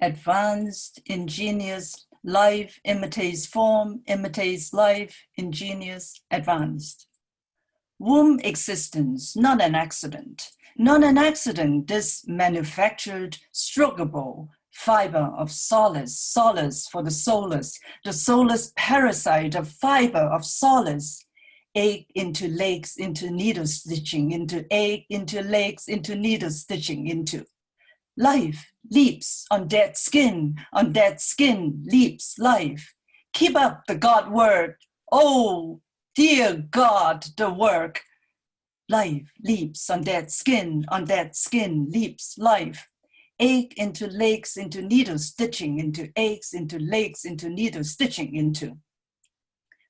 Advanced, ingenious, life imitates form, imitates life, ingenious, advanced. Womb existence, not an accident. Not an accident, this manufactured, struggle, fiber of solace, solace for the soulless parasite of fiber of solace. Egg into legs, into needle stitching, into egg, into legs, into needle stitching, into. Life leaps on dead skin leaps life. Keep up the God word. Oh, dear God, the work. Life leaps on dead skin leaps life. Egg into legs, into needle stitching, into eggs, into legs, into needle stitching, into.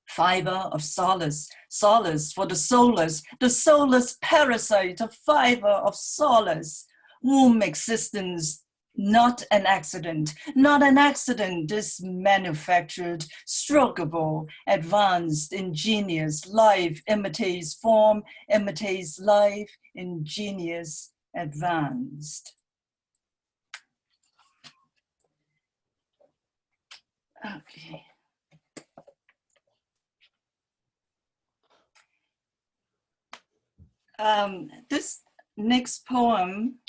Fiber of solace, solace for the soulless parasite of fiber of solace. Womb existence, not an accident, this manufactured, struggle, advanced, ingenious, life imitates form, imitates life, ingenious, advanced. Okay. This next poem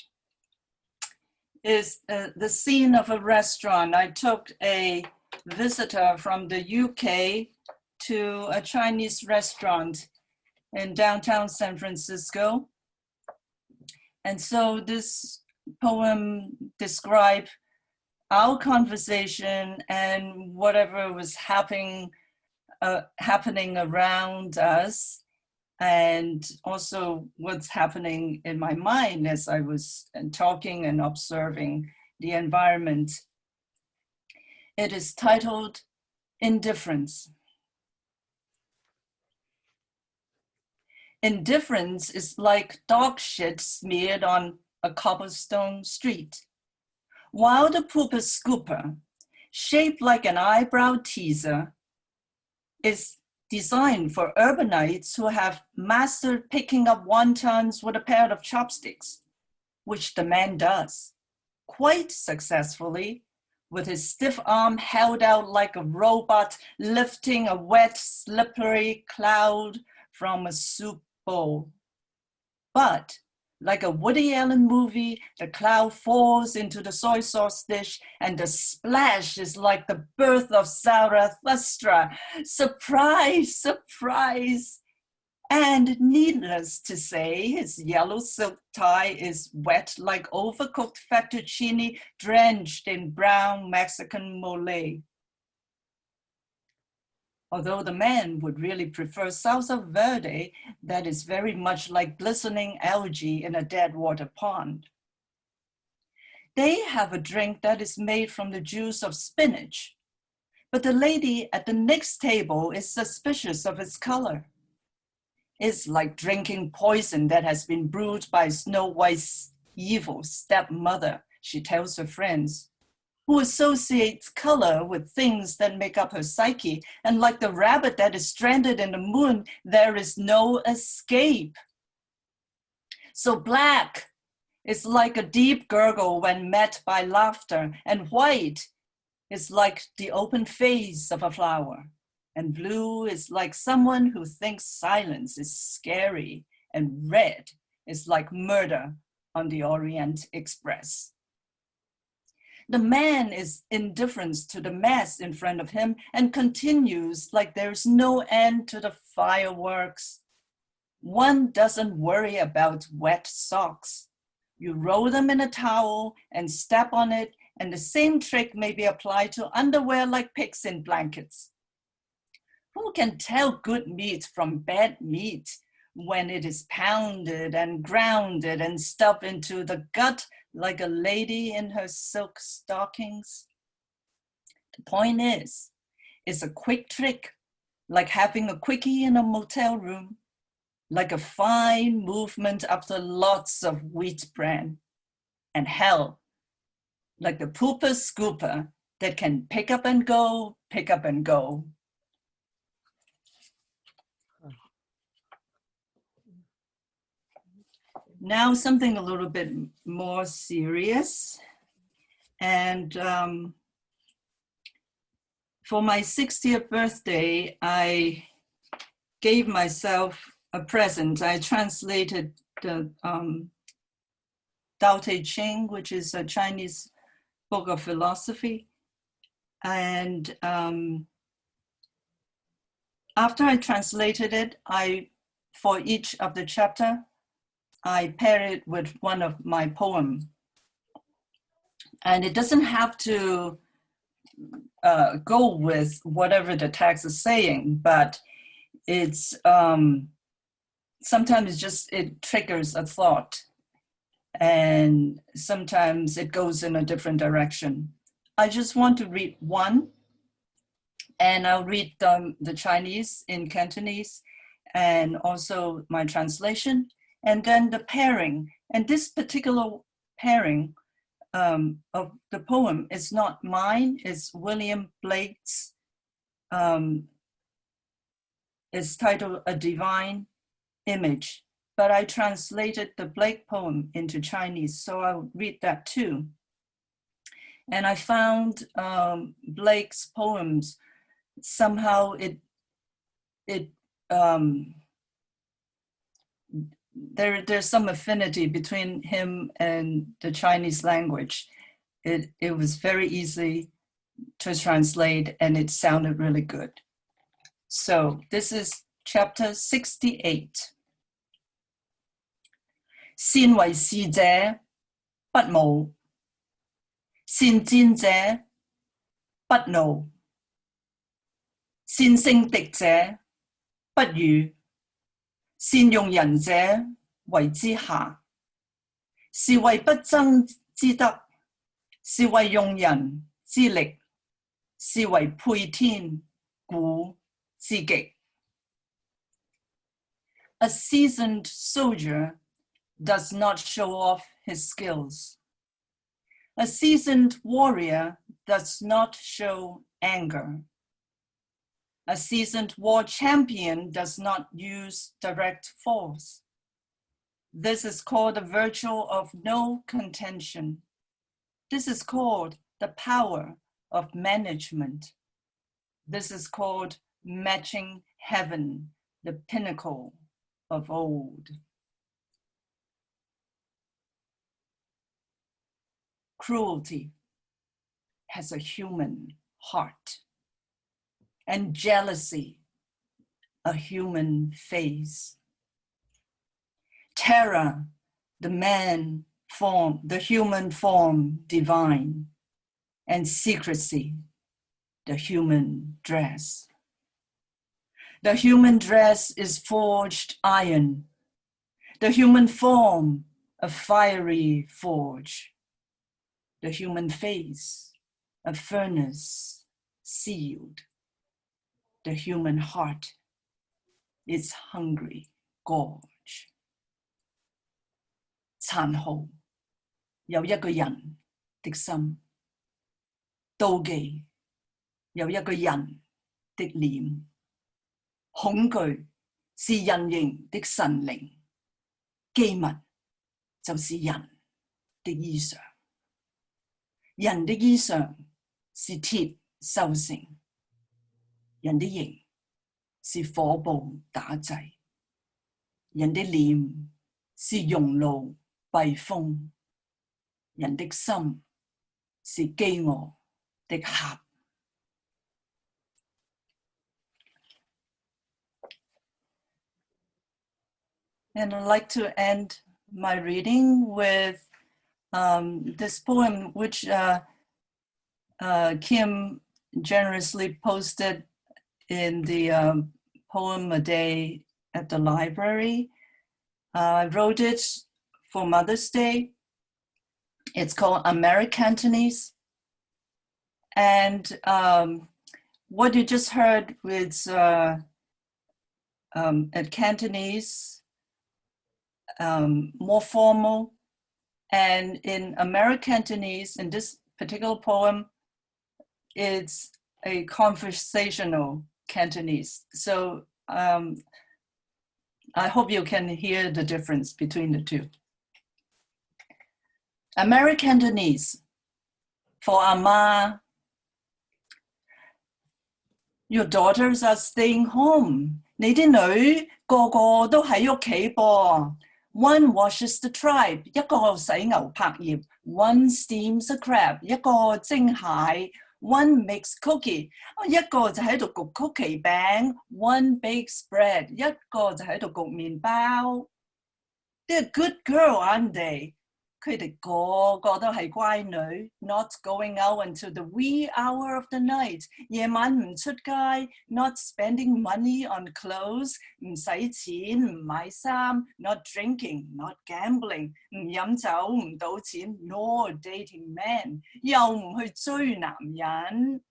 is the scene of a restaurant. I took a visitor from the UK to a Chinese restaurant in downtown San Francisco. And so this poem described our conversation and whatever was happening around us, and also what's happening in my mind as I was talking and observing the environment. It is titled Indifference. Indifference is like dog shit smeared on a cobblestone street, while the pooper scooper, shaped like an eyebrow teaser, is designed for urbanites who have mastered picking up wontons with a pair of chopsticks, which the man does, quite successfully, with his stiff arm held out like a robot lifting a wet, slippery cloud from a soup bowl. But like a Woody Allen movie, the cloud falls into the soy sauce dish and the splash is like the birth of Zarathustra. Surprise, surprise. And needless to say, his yellow silk tie is wet like overcooked fettuccine drenched in brown Mexican mole. Although the man would really prefer salsa verde that is very much like glistening algae in a dead water pond. They have a drink that is made from the juice of spinach, but the lady at the next table is suspicious of its color. It's like drinking poison that has been brewed by Snow White's evil stepmother, she tells her friends, who associates color with things that make up her psyche, and like the rabbit that is stranded in the moon, there is no escape. So black is like a deep gurgle when met by laughter, and white is like the open face of a flower, and blue is like someone who thinks silence is scary, and red is like murder on the Orient Express. The man is indifferent to the mess in front of him and continues like there's no end to the fireworks. One doesn't worry about wet socks. You roll them in a towel and step on it, and the same trick may be applied to underwear like pigs in blankets. Who can tell good meat from bad meat when it is pounded and grounded and stuffed into the gut like a lady in her silk stockings? The point is, it's a quick trick, like having a quickie in a motel room, like a fine movement after lots of wheat bran, and hell, like the pooper scooper that can pick up and go, pick up and go. Now something a little bit more serious. And for my 60th birthday, I gave myself a present. I translated the Tao Te Ching, which is a Chinese book of philosophy. And after I translated it, for each of the chapter, I pair it with one of my poems. And it doesn't have to go with whatever the text is saying, but it's sometimes it triggers a thought, and sometimes it goes in a different direction. I just want to read one, and I'll read the Chinese in Cantonese, and also my translation, and then the pairing. And this particular pairing of the poem is not mine, it's William Blake's. It's titled A Divine Image, but I translated the Blake poem into Chinese, so I'll read that too. And I found Blake's poems, somehow there's some affinity between him and the Chinese language. It was very easy to translate, and it sounded really good. So this is chapter 68. 善為士者不武，善戰者不怒，善勝敵者不語，善用人者為之下，是為不爭之德，是為用人之力，是為配天鼓之極。A seasoned soldier does not show off his skills. A seasoned warrior does not show anger. A seasoned war champion does not use direct force. This is called the virtue of no contention. This is called the power of management. This is called matching heaven, the pinnacle of old. Cruelty has a human heart, and jealousy a human face. Terror, the human form divine, and secrecy, the human dress. The human dress is forged iron, the human form a fiery forge. The human face, a furnace sealed. The human heart, its hungry gorge. 殘酷有一個人的心，妒忌有一個人的臉，恐懼是人形的神靈，機密就是人的衣裳。人的衣裳是鐵鏽成，人的形是火布打製，人的臉是熔爐避風，人的心是飢餓的盒。And I'd like to end my reading with this poem, which Kim generously posted in the Poem a Day at the library. I wrote it for Mother's Day. It's called Americantonese. And what you just heard was at Cantonese, more formal. And in Americantonese, in this particular poem, it's a conversational Cantonese. So I hope you can hear the difference between the two. Americantonese for Ama. Your daughters are staying home. 你啲女個個都喺屋企噃。One washes the tripe, 一個洗牛柏葉。One steams a crab, 一個蒸蟹。One makes cookie, 一個就喺度焗曲奇餅。One bakes bread, 一個就喺度焗麵包。They're a good girl, aren't they? 佢哋個個都係乖女 ，not going out until the wee hour of the night， 夜晚唔出街 ，not spending money on clothes， 唔使錢唔買衫 ，not drinking，not gambling， 唔飲酒唔賭錢 ，nor dating men， 又唔去追男人。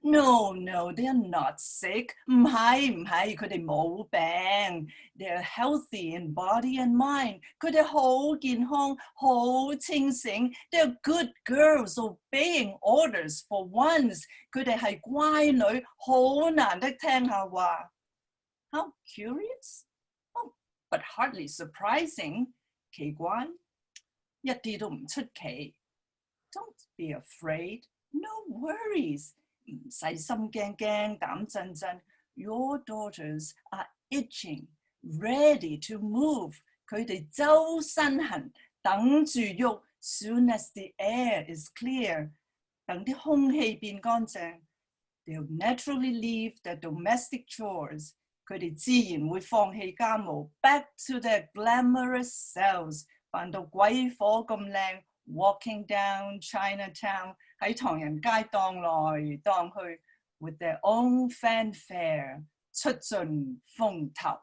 No, they're not sick. 唔係，佢哋冇病。They're healthy in body and mind. 佢哋好健康，好清醒。They're good girls obeying orders for once. 佢哋係乖女，好難得聽下話。How curious? Oh, but hardly surprising. 奇怪，一啲都唔出奇。Don't be afraid. No worries. 唔使心驚驚膽震震 Your daughters are itching, ready to move. 佢哋周身痕，等住喐。Soon as the air is clear， 等啲空氣變乾淨 ，they'll naturally leave their domestic chores。佢哋自然會放棄家務 ，back to their glamorous selves， 扮到鬼火咁靚 ，walking down Chinatown 喺唐人街蕩來蕩去 ，with their own fanfare， 出盡風頭。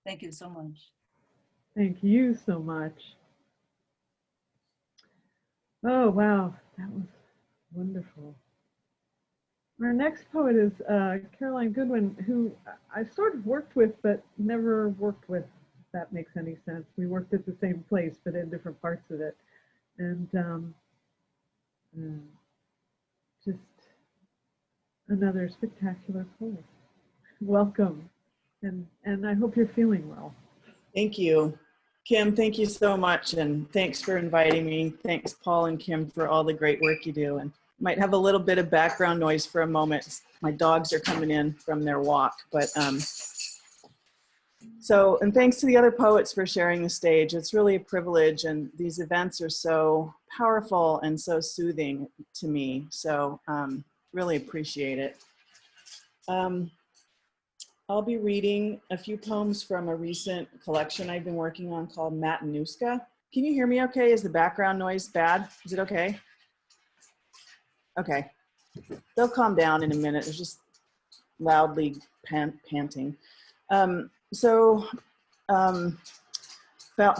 Thank you so much. Thank you so much. Oh, wow. That was wonderful. Our next poet is Caroline Goodwin, who I sort of worked with, but never worked with, if that makes any sense. We worked at the same place, but in different parts of it. And just another spectacular poet. Welcome. And I hope you're feeling well. Thank you. Kim, thank you so much. And thanks for inviting me. Thanks, Paul and Kim, for all the great work you do. And might have a little bit of background noise for a moment. My dogs are coming in from their walk. But and thanks to the other poets for sharing the stage. It's really a privilege. And these events are so powerful and so soothing to me. So really appreciate it. I'll be reading a few poems from a recent collection I've been working on called Matanuska. Can you hear me okay? Is the background noise bad? Is it okay? Okay. They'll calm down in a minute. It's just loudly panting. About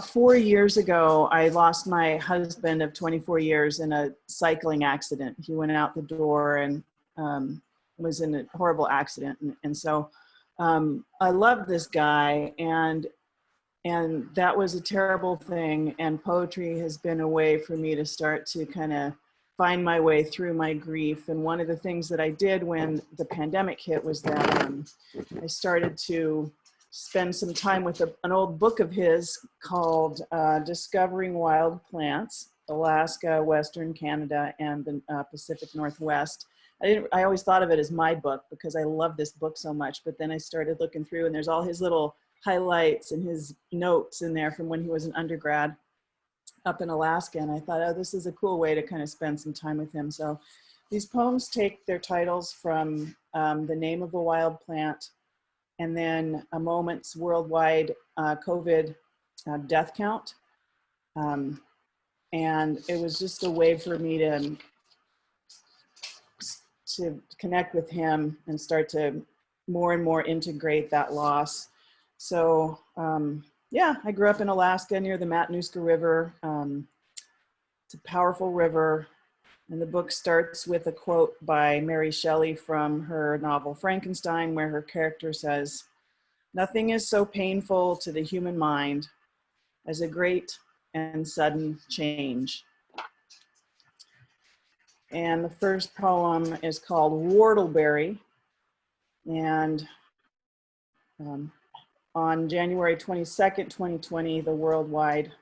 4 years ago, I lost my husband of 24 years in a cycling accident. He went out the door and was in a horrible accident. And so I loved this guy, and that was a terrible thing. And poetry has been a way for me to start to kind of find my way through my grief. And one of the things that I did when the pandemic hit was that I started to spend some time with an old book of his called Discovering Wild Plants, Alaska, Western Canada, and the Pacific Northwest. I always thought of it as my book because I love this book so much, but then I started looking through and there's all his little highlights and his notes in there from when he was an undergrad up in Alaska. And I thought, oh, this is a cool way to kind of spend some time with him. So these poems take their titles from The Name of a Wild Plant and then A Moment's Worldwide COVID Death Count. And it was just a way for me to connect with him and start to more and more integrate that loss. So yeah, I grew up in Alaska near the Matanuska River. It's a powerful river. And the book starts with a quote by Mary Shelley from her novel Frankenstein, where her character says, "Nothing is so painful to the human mind as a great and sudden change." And the first poem is called Whortleberry. And on January 22nd, 2020, the worldwide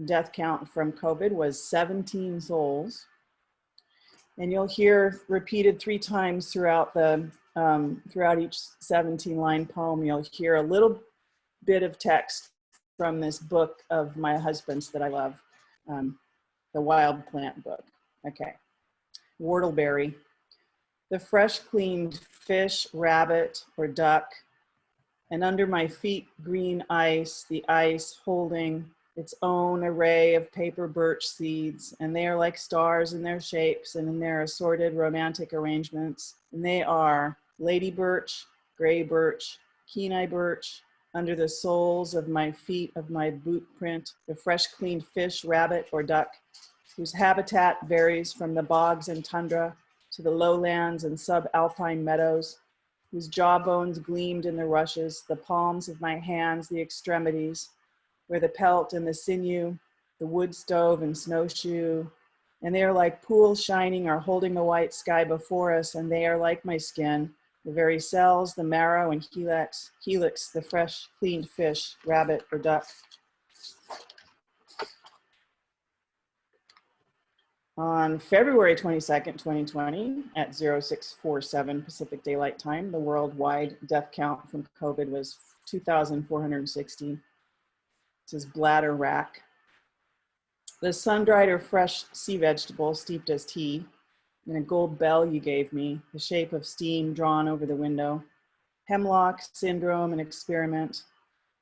death count from COVID was 17 souls. And you'll hear repeated 3 times throughout throughout each 17-line poem, you'll hear a little bit of text from this book of my husband's that I love, the Wild Plant book. Okay. Whortleberry. The fresh cleaned fish, rabbit, or duck, and under my feet green ice, the ice holding its own array of paper birch seeds, and they are like stars in their shapes and in their assorted romantic arrangements. And they are lady birch, gray birch, Kenai birch, under the soles of my feet of my boot print, the fresh cleaned fish, rabbit, or duck, whose habitat varies from the bogs and tundra to the lowlands and subalpine meadows, whose jawbones gleamed in the rushes, the palms of my hands, the extremities, where the pelt and the sinew, the wood stove and snowshoe, and they are like pools shining or holding the white sky before us, and they are like my skin, the very cells, the marrow and helix, the fresh, cleaned fish, rabbit, or duck. On February 22nd, 2020, at 0647 Pacific Daylight Time, the worldwide death count from COVID was 2,460. This is bladder rack. The sun-dried or fresh sea vegetable steeped as tea, and a gold bell you gave me, the shape of steam drawn over the window. Hemlock, syndrome, and experiment,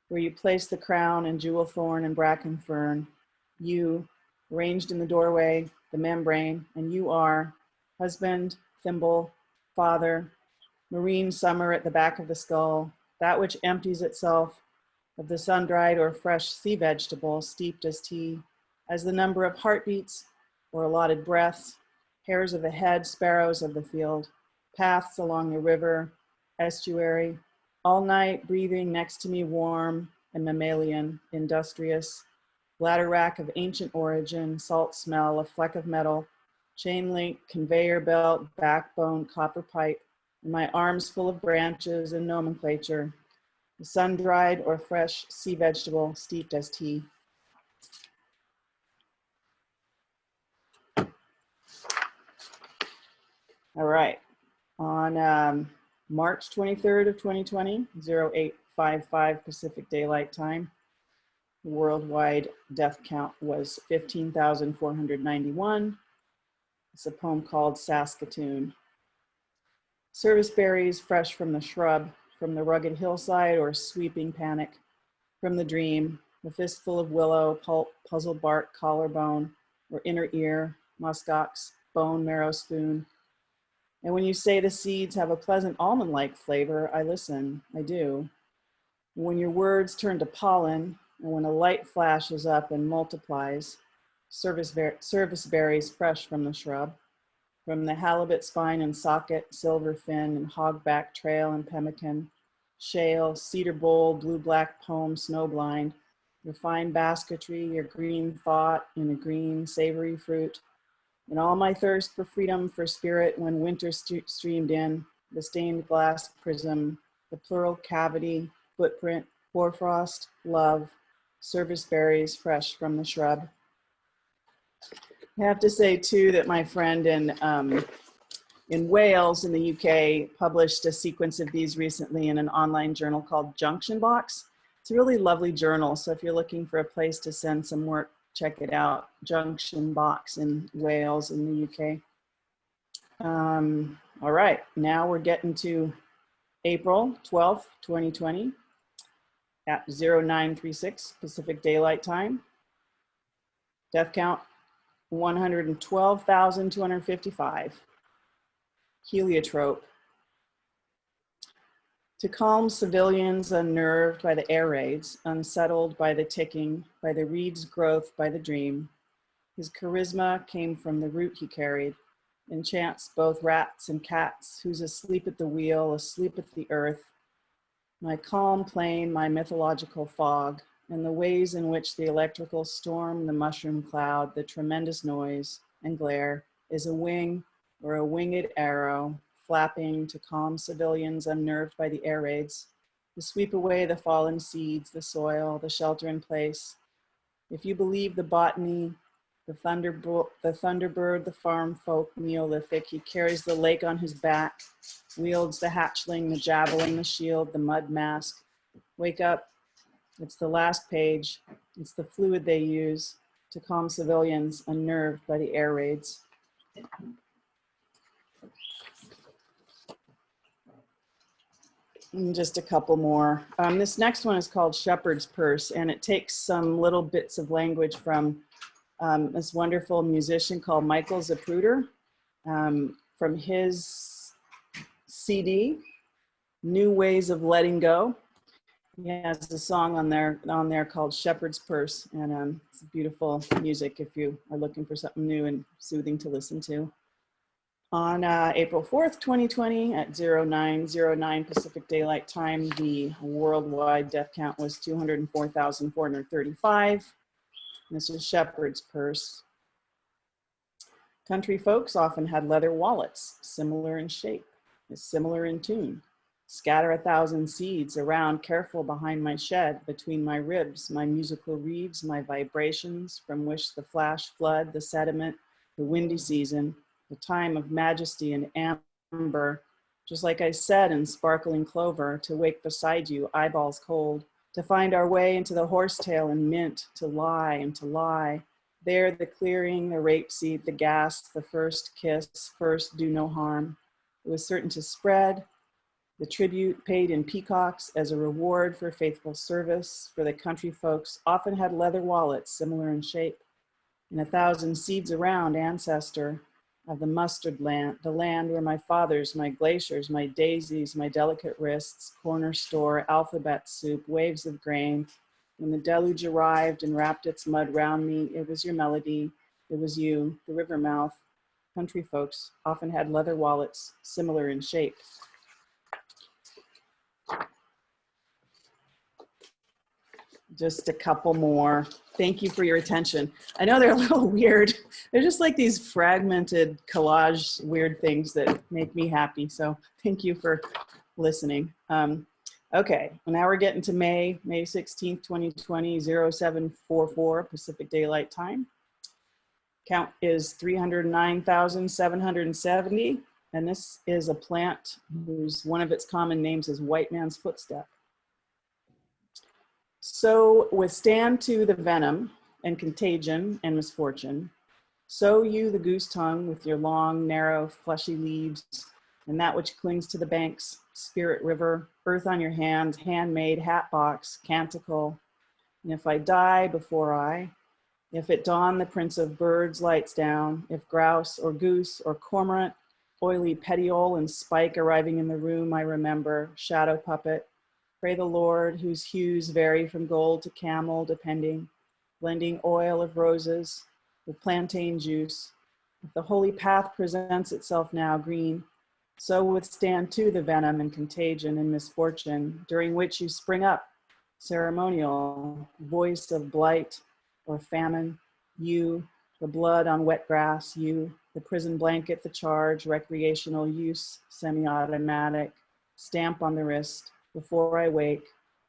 where you place the crown and jewel thorn and bracken fern. You, arranged in the doorway, the membrane, and you are husband, thimble, father, marine summer at the back of the skull, that which empties itself of the sun-dried or fresh sea vegetable steeped as tea, as the number of heartbeats or allotted breaths, hairs of the head, sparrows of the field, paths along the river, estuary, all night breathing next to me warm and mammalian, industrious, bladder rack of ancient origin, salt smell, a fleck of metal, chain link, conveyor belt, backbone, copper pipe, and my arms full of branches and nomenclature, the sun-dried or fresh sea vegetable steeped as tea. All right, on March 23rd of 2020, 0855 Pacific Daylight Time, the worldwide death count was 15,491. It's a poem called Saskatoon. Service berries fresh from the shrub, from the rugged hillside or sweeping panic, from the dream, the fistful of willow, pulp, puzzle bark, collarbone, or inner ear, muskox, bone marrow spoon. And when you say the seeds have a pleasant almond-like flavor, I listen, I do. When your words turn to pollen, and when a light flashes up and multiplies, service berries fresh from the shrub, from the halibut spine and socket, silver fin and hogback trail and pemmican, shale, cedar bowl, blue-black poem, snowblind, your fine basketry, your green thought in a green, savory fruit, and all my thirst for freedom, for spirit when winter streamed in, the stained glass prism, the pleural cavity, footprint, hoarfrost, love, service berries fresh from the shrub. I have to say too that my friend in Wales in the UK published a sequence of these recently in an online journal called Junction Box. It's a really lovely journal, so if you're looking for a place to send some work, check it out, Junction Box in Wales in the UK. All right, now we're getting to April 12th, 2020 at 0936 Pacific Daylight Time. Death count 112,255. Heliotrope. To calm civilians unnerved by the air raids, unsettled by the ticking, by the reed's growth, by the dream, his charisma came from the root he carried, enchants both rats and cats, who's asleep at the wheel, asleep at the earth. My calm plain, my mythological fog, and the ways in which the electrical storm, the mushroom cloud, the tremendous noise and glare is a wing or a winged arrow flapping to calm civilians unnerved by the air raids, to sweep away the fallen seeds, the soil, the shelter in place. If you believe the botany, the thunderbird, the farm folk, Neolithic, he carries the lake on his back, wields the hatchling, the javelin, the shield, the mud mask. Wake up, it's the last page. It's the fluid they use to calm civilians unnerved by the air raids. And just a couple more. This next one is called Shepherd's Purse, and it takes some little bits of language from this wonderful musician called Michael Zapruder, from his CD, New Ways of Letting Go. He has a song on there called Shepherd's Purse, and it's beautiful music if you are looking for something new and soothing to listen to. On April 4th, 2020 at 0909 Pacific Daylight Time, the worldwide death count was 204,435. This is Shepherd's Purse. Country folks often had leather wallets, similar in shape, similar in tune. Scatter 1,000 seeds around, careful behind my shed, between my ribs, my musical reeds, my vibrations, from which the flash flood, the sediment, the windy season, the time of majesty and amber, just like I said in sparkling clover, to wake beside you, eyeballs cold, to find our way into the horsetail and mint, to lie and to lie. There the clearing, the rapeseed, the gas, the first kiss, first do no harm. It was certain to spread, the tribute paid in peacocks as a reward for faithful service, for the country folks often had leather wallets similar in shape, and 1,000 seeds around, ancestor of the mustard land, the land where my fathers, my glaciers, my daisies, my delicate wrists, corner store, alphabet soup, waves of grain. When the deluge arrived and wrapped its mud round me, it was your melody, it was you, the river mouth. Country folks often had leather wallets similar in shape. Just a couple more. Thank you for your attention. I know they're a little weird. They're just like these fragmented collage weird things that make me happy. So thank you for listening. Okay, well, now we're getting to May 16th, 2020, 0744 Pacific Daylight Time. Count is 309,770. And this is a plant whose one of its common names is white man's footstep. So withstand to the venom and contagion and misfortune. Sow you the goose tongue with your long, narrow, fleshy leaves, and that which clings to the banks, spirit river, earth on your hands, handmade, hat box, canticle. And if I die before if at dawn the prince of birds lights down, if grouse or goose or cormorant, oily petiole and spike arriving in the room, I remember, shadow puppet, pray the Lord, whose hues vary from gold to camel, depending, blending oil of roses with plantain juice. If the holy path presents itself now green, so withstand too the venom and contagion and misfortune, during which you spring up, ceremonial, voice of blight or famine, you, the blood on wet grass, you, the prison blanket, the charge, recreational use, semi-automatic, stamp on the wrist, before I wake,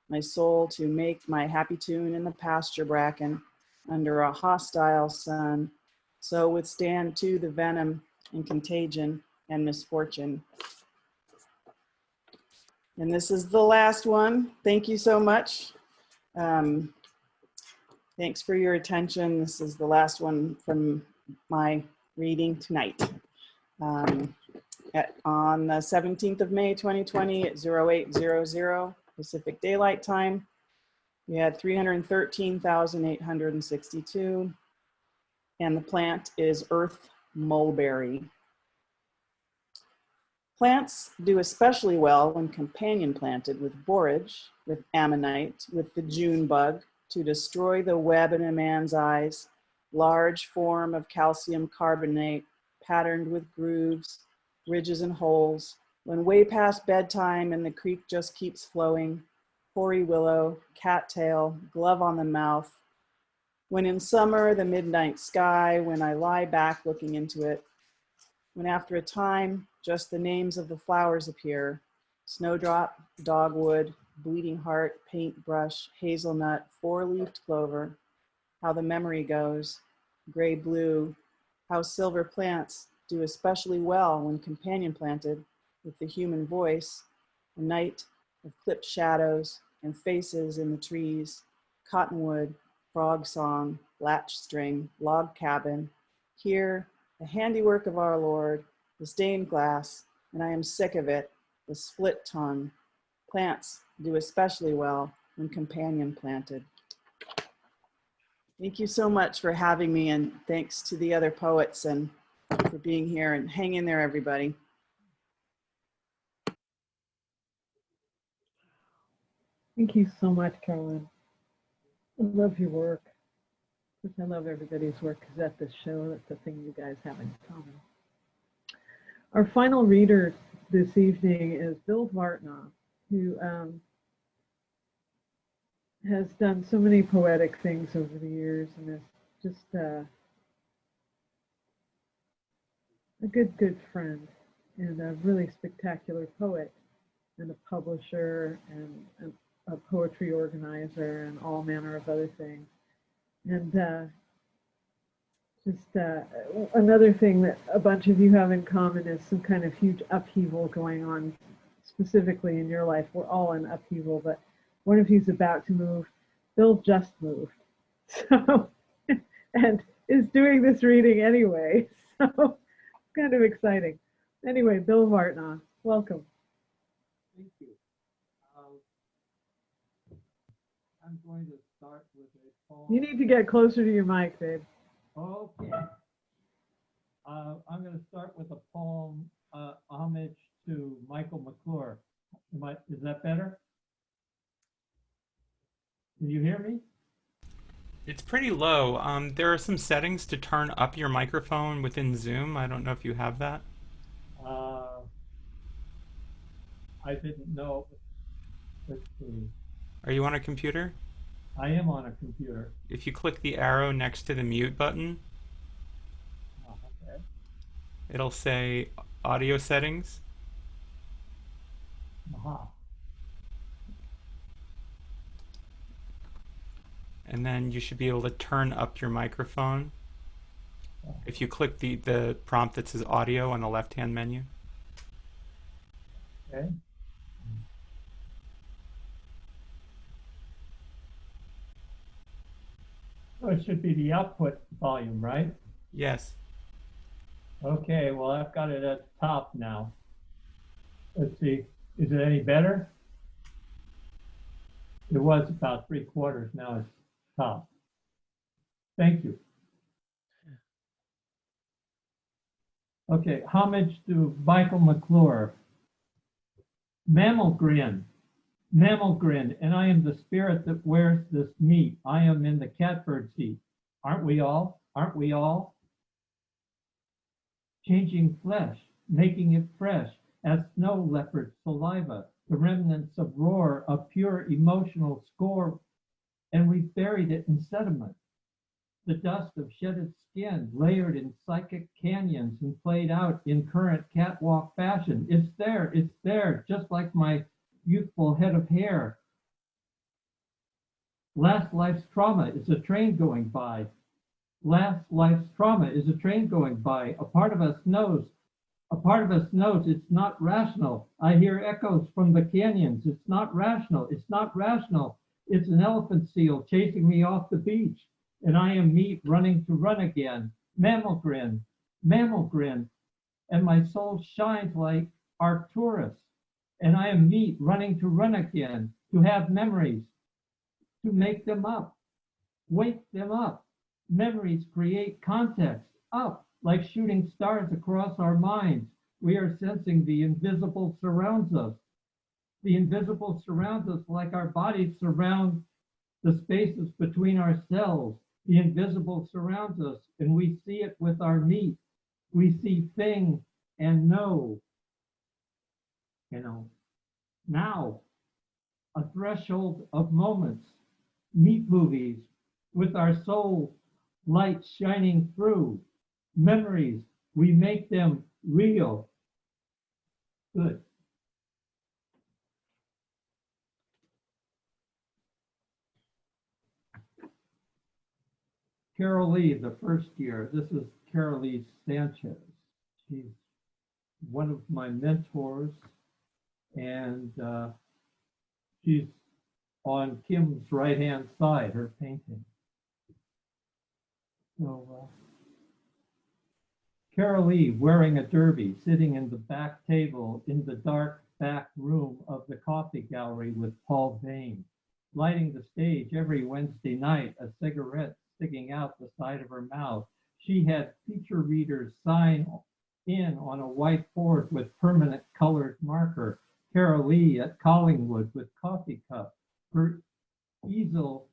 my soul to make my happy tune in the pasture bracken under a hostile sun, so withstand too the venom and contagion and misfortune. And this is the last one. Thank you so much. Thanks for your attention. This is the last one from my reading tonight. On the 17th of May, 2020 at 0800 Pacific Daylight Time, we had 313,862, and the plant is earth mulberry. Plants do especially well when companion planted with borage, with ammonite, with the June bug, to destroy the web in a man's eyes, large form of calcium carbonate, patterned with grooves, ridges and holes, when way past bedtime and the creek just keeps flowing, hoary willow, cattail, glove on the mouth, when in summer the midnight sky, when I lie back looking into it, when after a time just the names of the flowers appear, snowdrop, dogwood, bleeding heart, paintbrush, hazelnut, four-leaved clover, how the memory goes, gray blue, how silver plants do especially well when companion planted with the human voice, a night of clipped shadows and faces in the trees, cottonwood, frog song, latch string, log cabin, here the handiwork of our Lord, the stained glass, and I am sick of it, the split tongue. Plants do especially well when companion planted. Thank you so much for having me, and thanks to the other poets and for being here, and hang in there, everybody. Thank you so much, Carolyn. I love your work. I love everybody's work, because at this show, that's the thing you guys have in common. Our final reader this evening is Bill Vartnaw, who has done so many poetic things over the years, and is just a good friend, and a really spectacular poet, and a publisher, and a poetry organizer, and all manner of other things. And Just another thing that a bunch of you have in common is some kind of huge upheaval going on specifically in your life. We're all in upheaval, but one of you's about to move. Bill just moved. So, and is doing this reading anyway. So, kind of exciting. Anyway, Bill Vartnaw, welcome. Thank you. I'm going to start with a poem. You need to get closer to your mic, babe. Okay. I'm going to start with a poem, homage to Michael McClure. Is that better? Can you hear me? It's pretty low. There are some settings to turn up your microphone within Zoom. I don't know if you have that. I didn't know. Let's see. Are you on a computer? I am on a computer. If you click the arrow next to the mute button, Okay. it'll say audio settings. Aha. And then you should be able to turn up your microphone. If you click the prompt that says audio on the left-hand menu. Okay. So it should be the output volume, right? Yes. Okay, well, I've got it at the top now. Let's see, is it any better? It was about 3/4, now it's top. Thank you. Okay, homage to Michael McClure. Mammal grin, and I am the spirit that wears this meat. I am in the catbird seat. Aren't we all? Aren't we all? Changing flesh, making it fresh, as snow leopard saliva, the remnants of roar, of pure emotional score, and we buried it in sediment. The dust of shedded skin, layered in psychic canyons and played out in current catwalk fashion. It's there, just like my youthful head of hair. Last life's trauma is a train going by. Last life's trauma is a train going by. A part of us knows it's not rational. I hear echoes from the canyons. It's not rational. It's not rational. It's an elephant seal chasing me off the beach. And I am meat running to run again. Mammal grin, and my soul shines like Arcturus. And I am meat running to run again, to have memories, to make them up, wake them up. Memories create context, up, like shooting stars across our minds. We are sensing the invisible surrounds us. The invisible surrounds us like our bodies surround the spaces between our cells. The invisible surrounds us, and we see it with our meat. We see thing and know. Now, a threshold of moments, meat movies, with our soul light shining through. Memories, we make them real. Good. Carol Lee, the first year. This is Carol Lee Sanchez. She's one of my mentors, and she's on Kim's right-hand side, her painting. So, Carol Lee wearing a derby, sitting in the back table in the dark back room of the coffee gallery with Paul Vane, lighting the stage every Wednesday night, a cigarette sticking out the side of her mouth. She had feature readers sign in on a whiteboard with permanent colored marker. Carol Lee at Collingwood with coffee cup. Her easel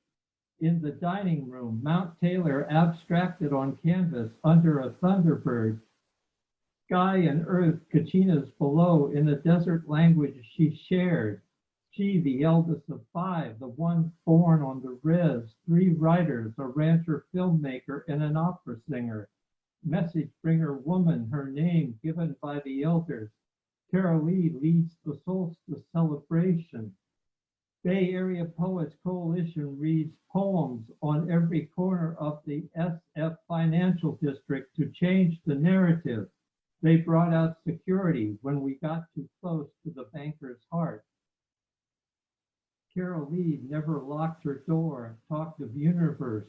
in the dining room, Mount Taylor abstracted on canvas under a thunderbird. Sky and earth, Kachinas below in a desert language she shared. She, the eldest of 5, the one born on the res, 3 writers, a rancher filmmaker, and an opera singer. Message bringer woman, her name given by the elders. Carol Lee leads the solstice celebration. Bay Area Poets Coalition reads poems on every corner of the SF Financial District to change the narrative. They brought out security when we got too close to the banker's heart. Carol Lee never locked her door, talked of universe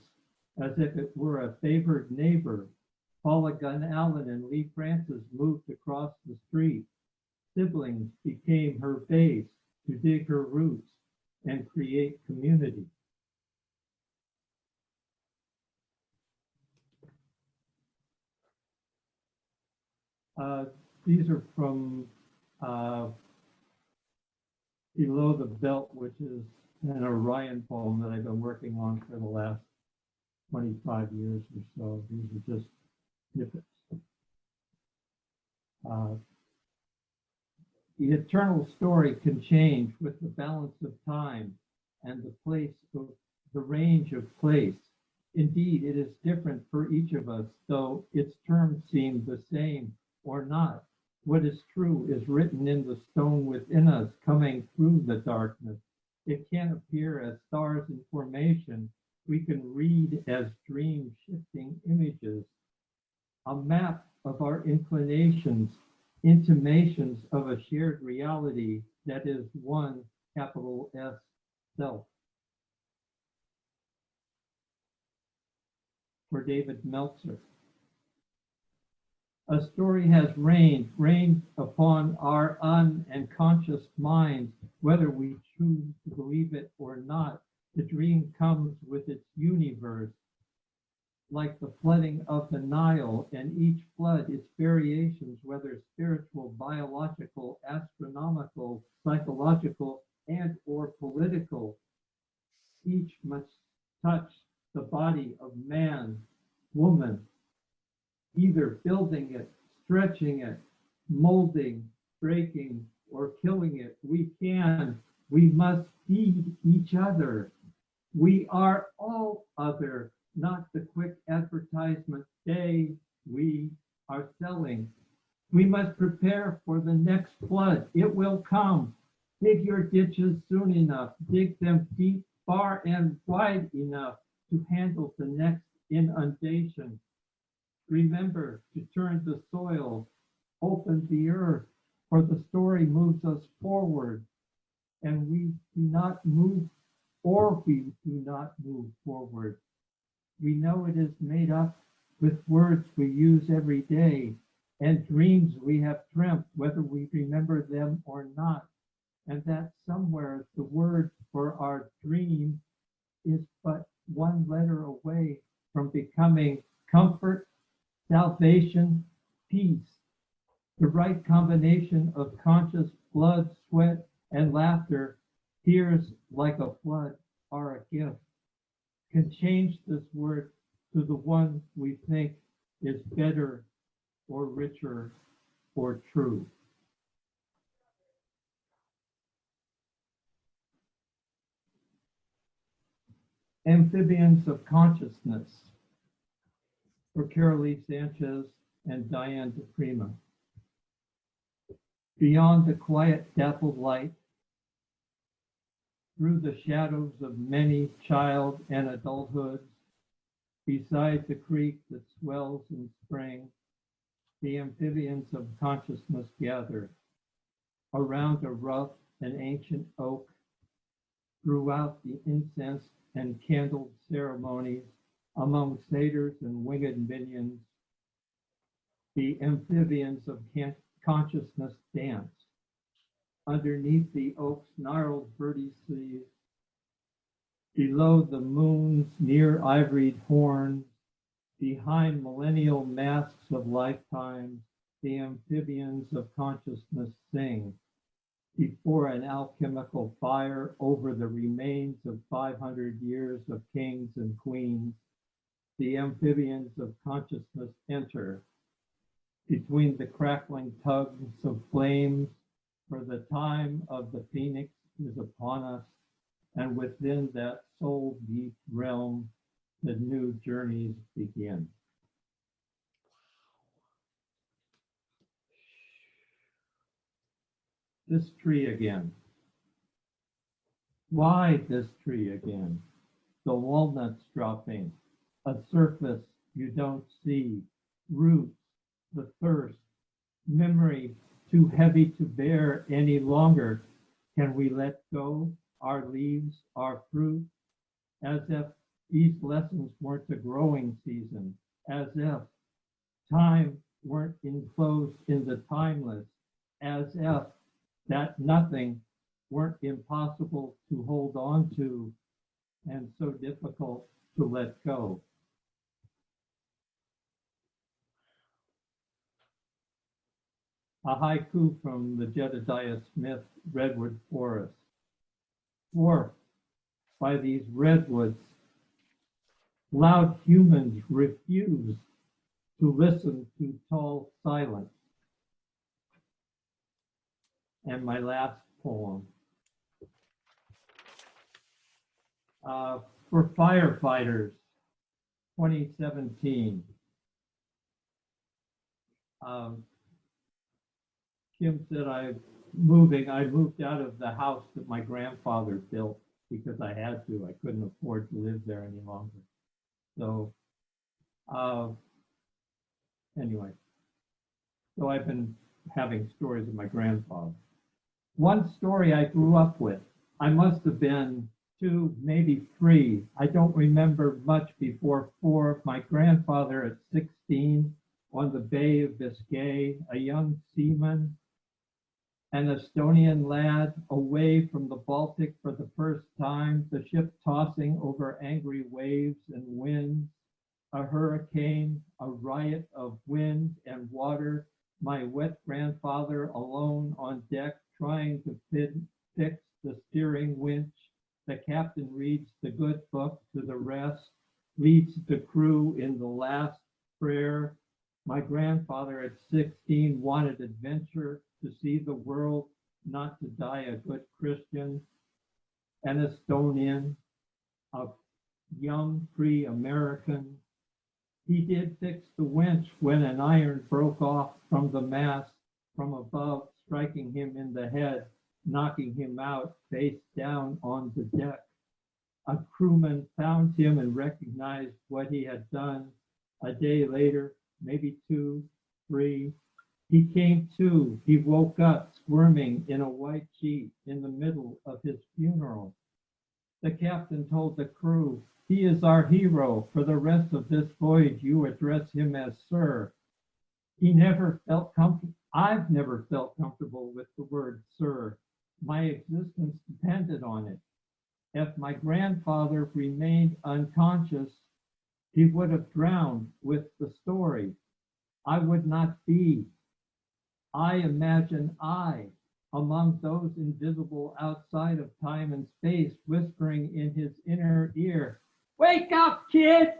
as if it were a favored neighbor. Paula Gunn Allen and Lee Francis moved across the street. Siblings became her base to dig her roots and create community. These are from Below the Belt, which is an Orion poem that I've been working on for the last 25 years or so. These are just snippets. The eternal story can change with the balance of time and the range of place. Indeed, it is different for each of us, though its terms seem the same or not. What is true is written in the stone within us, coming through the darkness. It can appear as stars in formation. We can read as dream-shifting images. A map of our inclinations, intimations of a shared reality that is one capital S self. For David Meltzer. A story has reigned upon our unconscious minds, whether we choose to believe it or not. The dream comes with its universe, like the flooding of the Nile, and each flood its variations, whether spiritual, biological, astronomical, psychological, and or political. Each must touch the body of man, woman, either building it, stretching it, molding, breaking, or killing it. We must feed each other. We are all other, not the quick advertisement we are selling. We must prepare for the next flood. It will come. Dig your ditches soon enough. Dig them deep, far and wide enough to handle the next inundation. Remember to turn the soil, open the earth, for the story moves us forward, and we do not move forward. We know it is made up with words we use every day and dreams we have dreamt, whether we remember them or not. And that somewhere the word for our dream is but one letter away from becoming comfort, salvation, peace. The right combination of conscious blood, sweat, and laughter, tears like a flood are a gift, can change this word to the one we think is better or richer or true. Amphibians of Consciousness, for Carolee Sanchez and Diane DePrima. Beyond the quiet dappled light, through the shadows of many child and adulthoods, beside the creek that swells in spring, the amphibians of consciousness gather around a rough and ancient oak, throughout the incense and candled ceremonies, among satyrs and winged minions, the amphibians of consciousness dance. Underneath the oak's gnarled vertices, below the moon's near ivoried horns, behind millennial masks of lifetimes, the amphibians of consciousness sing. Before an alchemical fire over the remains of 500 years of kings and queens, the amphibians of consciousness enter. Between the crackling tugs of flames, for the time of the phoenix is upon us, and within that soul-deep realm, the new journeys begin. This tree again. Why this tree again? The walnuts dropping, a surface you don't see, roots, the thirst, memory too heavy to bear any longer. Can we let go our leaves, our fruit, as if these lessons weren't a growing season, as if time weren't enclosed in the timeless, as if that nothing weren't impossible to hold on to and so difficult to let go. A haiku from the Jedediah Smith Redwood Forest. Dwarfed by these redwoods, loud humans refuse to listen to tall silence. And my last poem. For firefighters, 2017. Kim said I moved out of the house that my grandfather built because I had to. I couldn't afford to live there any longer. So anyway, so I've been having stories of my grandfather. One story I grew up with, I must have been 2, maybe 3. I don't remember much before 4. My grandfather at 16 on the Bay of Biscay, a young seaman, an Estonian lad away from the Baltic for the first time, the ship tossing over angry waves and winds, a hurricane, a riot of wind and water, my wet grandfather alone on deck trying to fix the steering winch. The captain reads the good book to the rest, leads the crew in the last prayer. My grandfather at 16 wanted adventure, to see the world, not to die a good Christian. An Estonian, a young free American. He did fix the winch when an iron broke off from the mast from above, striking him in the head, knocking him out face down on the deck. A crewman found him and recognized what he had done. A day later, maybe 2, 3, he came to. He woke up squirming in a white sheet in the middle of his funeral. The captain told the crew, "He is our hero. For the rest of this voyage, you address him as sir." He never felt comfortable. I've never felt comfortable with the word sir. My existence depended on it. If my grandfather remained unconscious, he would have drowned with the story. I would not be. I imagine I, among those invisible outside of time and space, whispering in his inner ear, "Wake up, kid!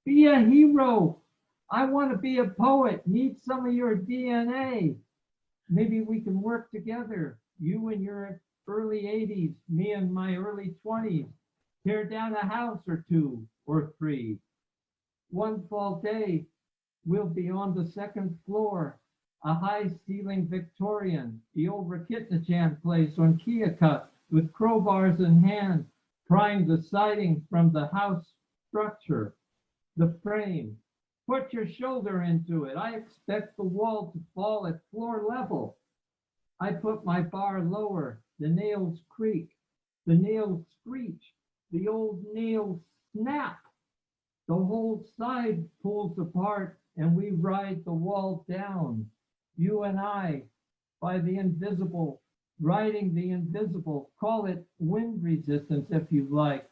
Be a hero! I want to be a poet. Need some of your DNA. Maybe we can work together. You in your early 80s, me in my early 20s. Tear down a house or 2 or 3. One fall day, we'll be on the 2nd floor. A high-ceiling Victorian, the old Rakitnachan place on Keokuk, with crowbars in hand, prying the siding from the house structure, the frame. Put your shoulder into it. I expect the wall to fall at floor level. I put my bar lower. The nails creak. The nails screech. The old nails snap. The whole side pulls apart and we ride the wall down. You and I, by the invisible, riding the invisible, call it wind resistance if you like,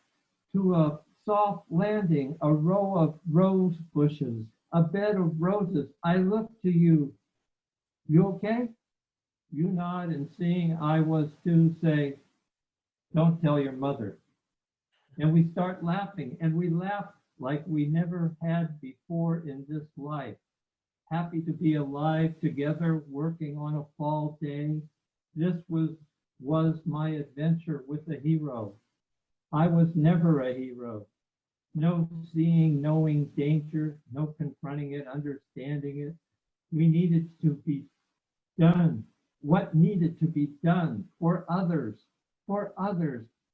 to a soft landing, a row of rose bushes, a bed of roses. I look to you. You okay? You nod, and seeing I was too, say, "Don't tell your mother." And we start laughing, and we laugh like we never had before in this life. Happy to be alive together, working on a fall day. This was my adventure with a hero. I was never a hero. No seeing, knowing danger, no confronting it, understanding it. We needed to be done. What needed to be done for others,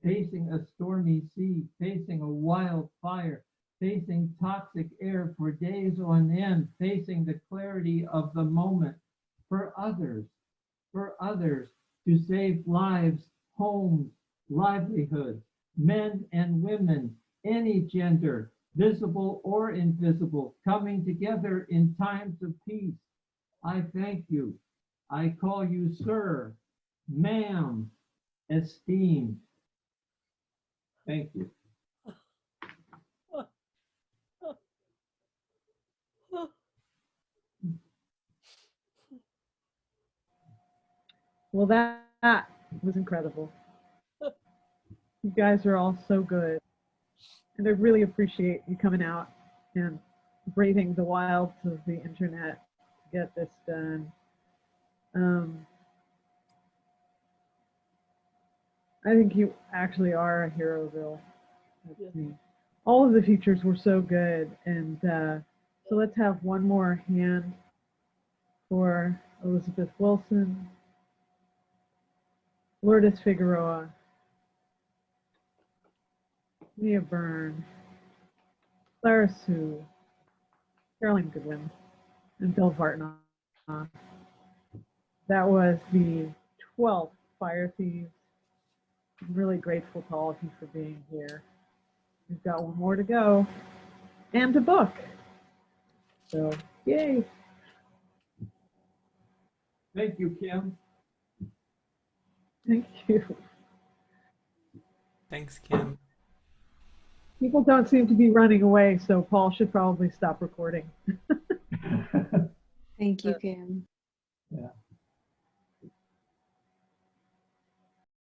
facing a stormy sea, facing a wildfire, facing toxic air for days on end, facing the clarity of the moment for others, to save lives, homes, livelihoods, men and women, any gender, visible or invisible, coming together in times of peace. I thank you. I call you sir, ma'am, esteemed. Thank you. Well, that was incredible. You guys are all so good. And I really appreciate you coming out and braving the wilds of the internet to get this done. I think you actually are a hero, Bill. All of the features were so good. And so let's have one more hand for Elizabeth Wilson, Lourdes Figueroa, Mya Byrne, Clara Hsu, Carolyn Goodwin, and Bill Vartnaw. That was the 12th Fire Thieves. I'm really grateful to all of you for being here. We've got one more to go, and a book. So, yay. Thank you, Kim. Thank you. Thanks, Kim. People don't seem to be running away, so Paul should probably stop recording. Thank you, Kim. Yeah.